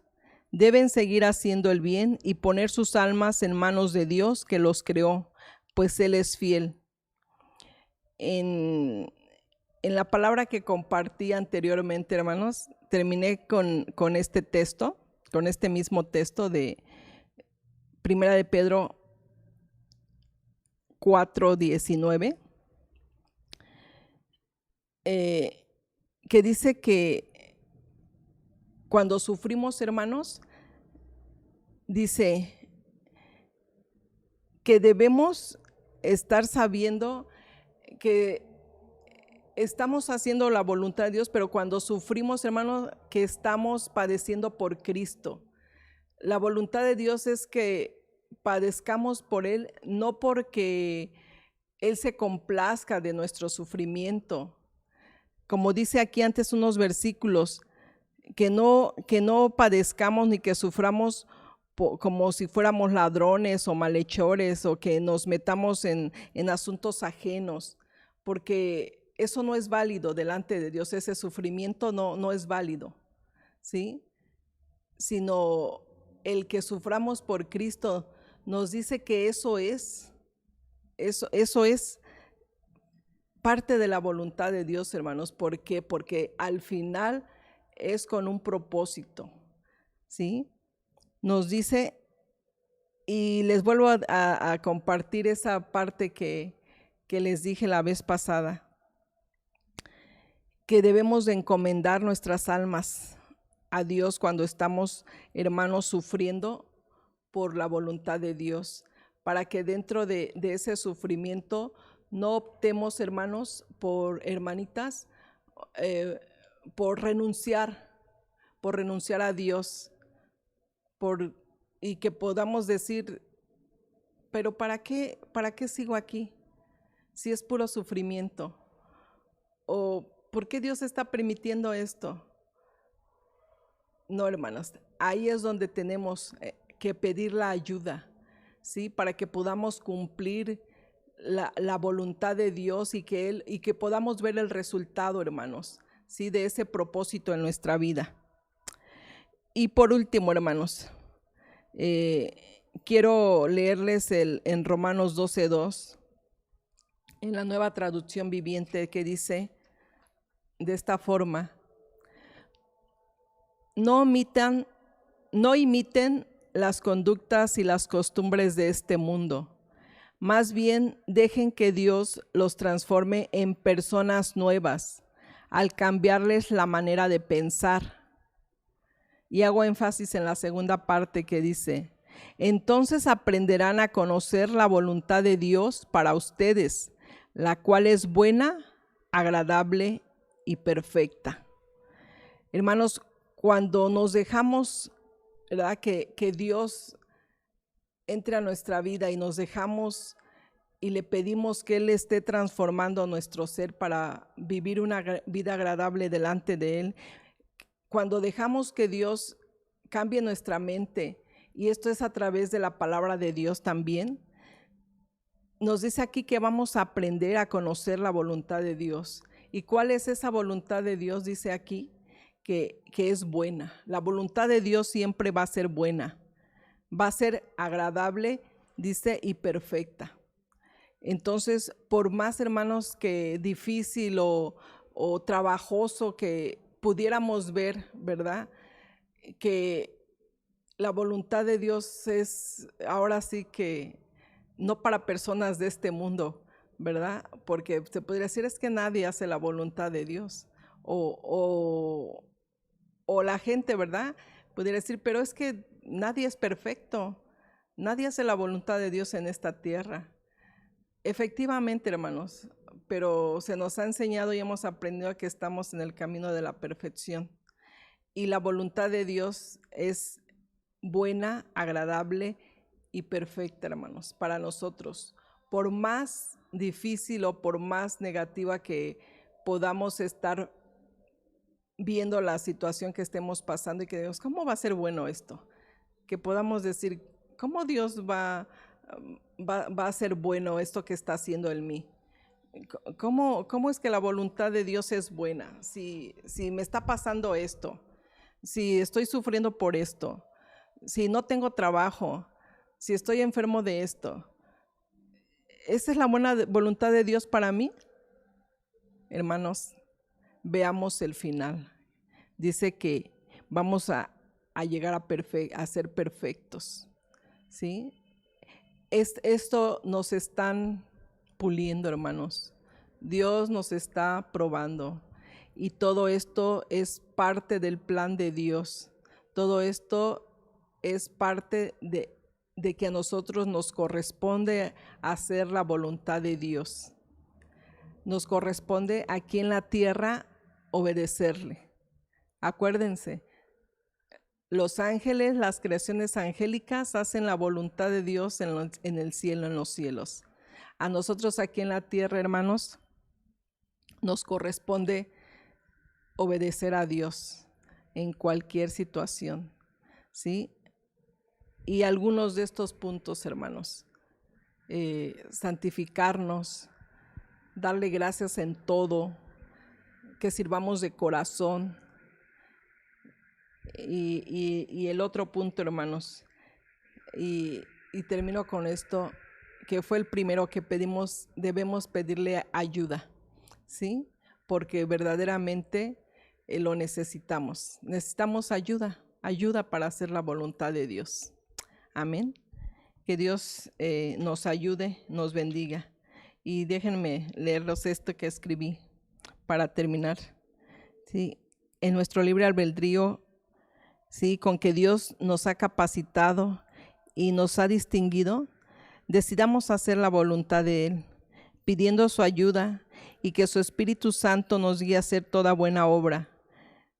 deben seguir haciendo el bien y poner sus almas en manos de Dios que los creó, pues Él es fiel. En la palabra que compartí anteriormente, hermanos, terminé con este texto, con este mismo texto de 1 de Pedro 4, 19, que dice que cuando sufrimos, hermanos, dice que debemos estar sabiendo que estamos haciendo la voluntad de Dios, pero cuando sufrimos, hermanos, que estamos padeciendo por Cristo. La voluntad de Dios es que padezcamos por Él, no porque Él se complazca de nuestro sufrimiento. Como dice aquí antes unos versículos, que no padezcamos ni que suframos como si fuéramos ladrones o malhechores o que nos metamos en asuntos ajenos, porque eso no es válido delante de Dios, ese sufrimiento no es válido, ¿sí? Sino el que suframos por Cristo nos dice que eso es parte de la voluntad de Dios, hermanos. ¿Por qué? Porque al final es con un propósito, ¿sí? Nos dice, y les vuelvo a compartir esa parte que les dije la vez pasada, que debemos de encomendar nuestras almas a Dios cuando estamos, hermanos, sufriendo por la voluntad de Dios, para que dentro de ese sufrimiento no optemos, hermanos, hermanitas, por renunciar a Dios, y que podamos decir, pero ¿para qué sigo aquí? Si es puro sufrimiento. ¿O por qué Dios está permitiendo esto? No, hermanos, ahí es donde tenemos que pedir la ayuda, ¿sí? Para que podamos cumplir la voluntad de Dios y que podamos ver el resultado, hermanos, ¿sí? De ese propósito en nuestra vida. Y por último, hermanos, quiero leerles en Romanos 12:2, en la Nueva Traducción Viviente, que dice: de esta forma: no imiten las conductas y las costumbres de este mundo. Más bien, dejen que Dios los transforme en personas nuevas al cambiarles la manera de pensar. Y hago énfasis en la segunda parte que dice: entonces aprenderán a conocer la voluntad de Dios para ustedes, la cual es buena, agradable y perfecta. Hermanos, cuando nos dejamos, ¿verdad?, que Dios entre a nuestra vida y nos dejamos y le pedimos que Él esté transformando nuestro ser para vivir una vida agradable delante de Él, cuando dejamos que Dios cambie nuestra mente, y esto es a través de la palabra de Dios también, nos dice aquí que vamos a aprender a conocer la voluntad de Dios. ¿Y cuál es esa voluntad de Dios? Dice aquí que es buena. La voluntad de Dios siempre va a ser buena, va a ser agradable, dice, y perfecta. Entonces, por más, hermanos, que difícil o trabajoso que pudiéramos ver, ¿verdad?, que la voluntad de Dios es ahora sí que no para personas de este mundo, ¿verdad? Porque se podría decir es que nadie hace la voluntad de Dios. O la gente, ¿verdad?, podría decir, pero es que nadie es perfecto, nadie hace la voluntad de Dios en esta tierra. Efectivamente, hermanos, pero se nos ha enseñado y hemos aprendido que estamos en el camino de la perfección. Y la voluntad de Dios es buena, agradable y perfecta, hermanos, para nosotros. Por más difícil o por más negativa que podamos estar viendo la situación que estemos pasando y que digamos, ¿cómo va a ser bueno esto? Que podamos decir, ¿cómo Dios va a ser bueno esto que está haciendo en mí? ¿Cómo es que la voluntad de Dios es buena? Si me está pasando esto, si estoy sufriendo por esto, si no tengo trabajo, si estoy enfermo de esto, ¿esa es la buena voluntad de Dios para mí? Hermanos, veamos el final. Dice que vamos a llegar a ser perfectos, ¿sí? Esto nos están puliendo, hermanos. Dios nos está probando y todo esto es parte del plan de Dios. Todo esto es parte de que a nosotros nos corresponde hacer la voluntad de Dios. Nos corresponde aquí en la tierra obedecerle. Acuérdense, los ángeles, las creaciones angélicas hacen la voluntad de Dios en el cielo, en los cielos. A nosotros aquí en la tierra, hermanos, nos corresponde obedecer a Dios en cualquier situación, ¿sí? Y algunos de estos puntos, hermanos, santificarnos, darle gracias en todo, que sirvamos de corazón. Y el otro punto, hermanos, y termino con esto, que fue el primero que pedimos, debemos pedirle ayuda, ¿sí? Porque verdaderamente lo necesitamos. Necesitamos ayuda para hacer la voluntad de Dios. Amén. Que Dios nos ayude, nos bendiga. Y déjenme leerlos esto que escribí para terminar. Sí, en nuestro libre albedrío, sí, con que Dios nos ha capacitado y nos ha distinguido, decidamos hacer la voluntad de Él, pidiendo su ayuda y que su Espíritu Santo nos guíe a hacer toda buena obra.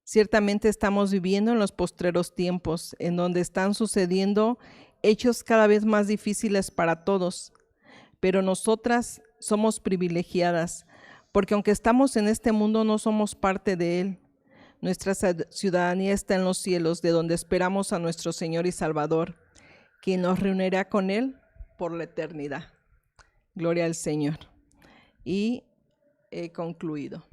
Ciertamente estamos viviendo en los postreros tiempos, en donde están sucediendo hechos cada vez más difíciles para todos, pero nosotras somos privilegiadas, porque aunque estamos en este mundo, no somos parte de él. Nuestra ciudadanía está en los cielos, de donde esperamos a nuestro Señor y Salvador, quien nos reunirá con él por la eternidad. Gloria al Señor. Y he concluido.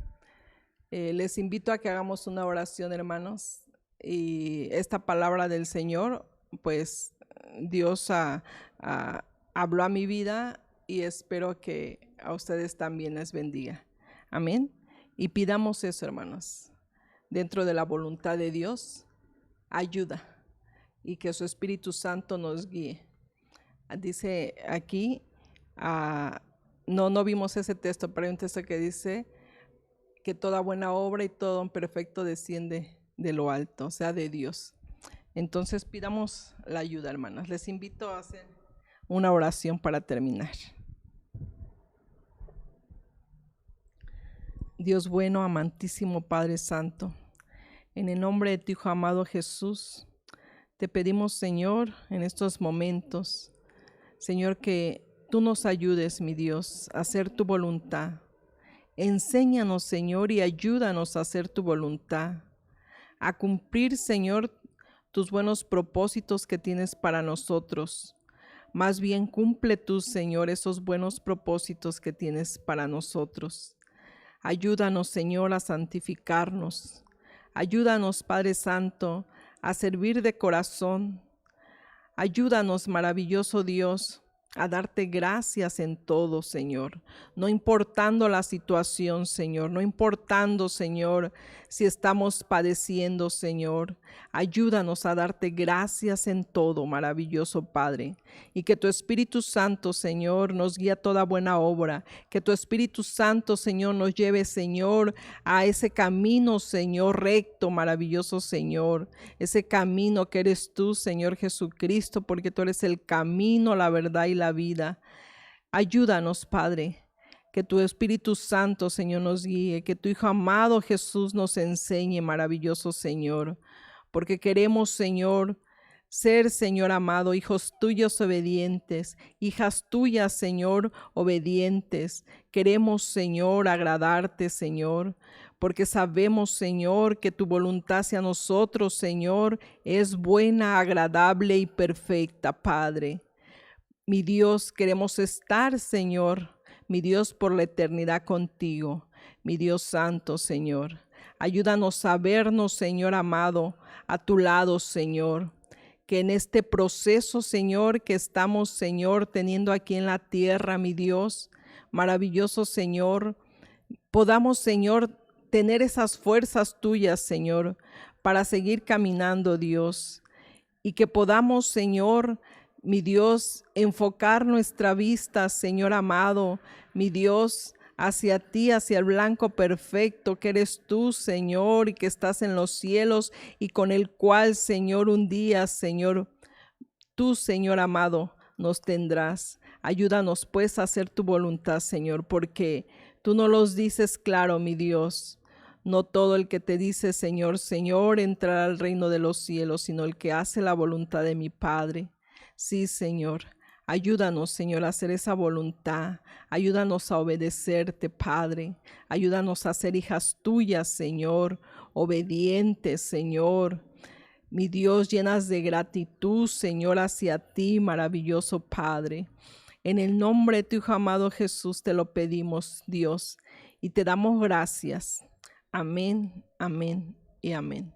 Les invito a que hagamos una oración, hermanos, y esta palabra del Señor, pues Dios habló a mi vida y espero que a ustedes también les bendiga. Amén. Y pidamos eso, hermanos, dentro de la voluntad de Dios, ayuda, y que su Espíritu Santo nos guíe. Dice aquí, no vimos ese texto, pero hay un texto que dice que toda buena obra y todo don perfecto desciende de lo alto, o sea, de Dios. Entonces pidamos la ayuda, hermanos. Les invito a hacer una oración para terminar. Dios bueno, amantísimo Padre Santo, en el nombre de tu Hijo amado Jesús, te pedimos, Señor, en estos momentos, Señor, que tú nos ayudes, mi Dios, a hacer tu voluntad. Enséñanos, Señor, y ayúdanos a hacer tu voluntad, a cumplir, Señor, tus buenos propósitos que tienes para nosotros. Más bien cumple tú, Señor, esos buenos propósitos que tienes para nosotros. Ayúdanos, Señor, a santificarnos. Ayúdanos, Padre Santo, a servir de corazón. Ayúdanos, maravilloso Dios, a darte gracias en todo, Señor, no importando la situación, Señor, no importando, Señor, si estamos padeciendo, Señor. Ayúdanos a darte gracias en todo, maravilloso Padre, y que tu Espíritu Santo, Señor, nos guíe a toda buena obra, que tu Espíritu Santo, Señor, nos lleve, Señor, a ese camino, Señor, recto, maravilloso Señor, ese camino que eres tú, Señor Jesucristo, porque tú eres el camino, la verdad y la vida. Ayúdanos, Padre, que tu Espíritu Santo, Señor, nos guíe, que tu Hijo amado Jesús nos enseñe, maravilloso Señor, porque queremos, Señor, ser, Señor amado, hijos tuyos obedientes, hijas tuyas, Señor, obedientes. Queremos, Señor, agradarte, Señor, porque sabemos, Señor, que tu voluntad hacia nosotros, Señor, es buena, agradable y perfecta, Padre. Mi Dios, queremos estar, Señor, mi Dios, por la eternidad contigo, mi Dios santo, Señor. Ayúdanos a vernos, Señor amado, a tu lado, Señor. Que en este proceso, Señor, que estamos, Señor, teniendo aquí en la tierra, mi Dios, maravilloso Señor, podamos, Señor, tener esas fuerzas tuyas, Señor, para seguir caminando, Dios. Y que podamos, Señor, mi Dios, enfocar nuestra vista, Señor amado, mi Dios, hacia ti, hacia el blanco perfecto que eres tú, Señor, y que estás en los cielos y con el cual, Señor, un día, Señor, tú, Señor amado, nos tendrás. Ayúdanos, pues, a hacer tu voluntad, Señor, porque tú nos los dices claro, mi Dios. No todo el que te dice, Señor, Señor, entrará al reino de los cielos, sino el que hace la voluntad de mi Padre. Sí, Señor. Ayúdanos, Señor, a hacer esa voluntad. Ayúdanos a obedecerte, Padre. Ayúdanos a ser hijas tuyas, Señor, obedientes, Señor. Mi Dios, llenas de gratitud, Señor, hacia ti, maravilloso Padre. En el nombre de tu Hijo amado Jesús te lo pedimos, Dios, y te damos gracias. Amén, amén y amén.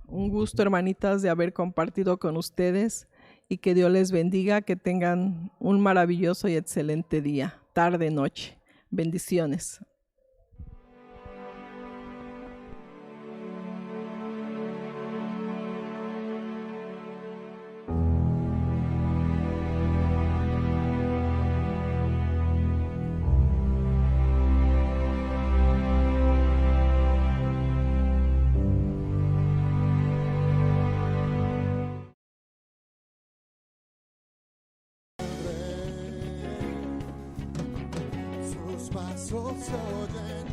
Un gusto, hermanitas, de haber compartido con ustedes. Y que Dios les bendiga, que tengan un maravilloso y excelente día, tarde, noche. Bendiciones. Sus pasos se oyen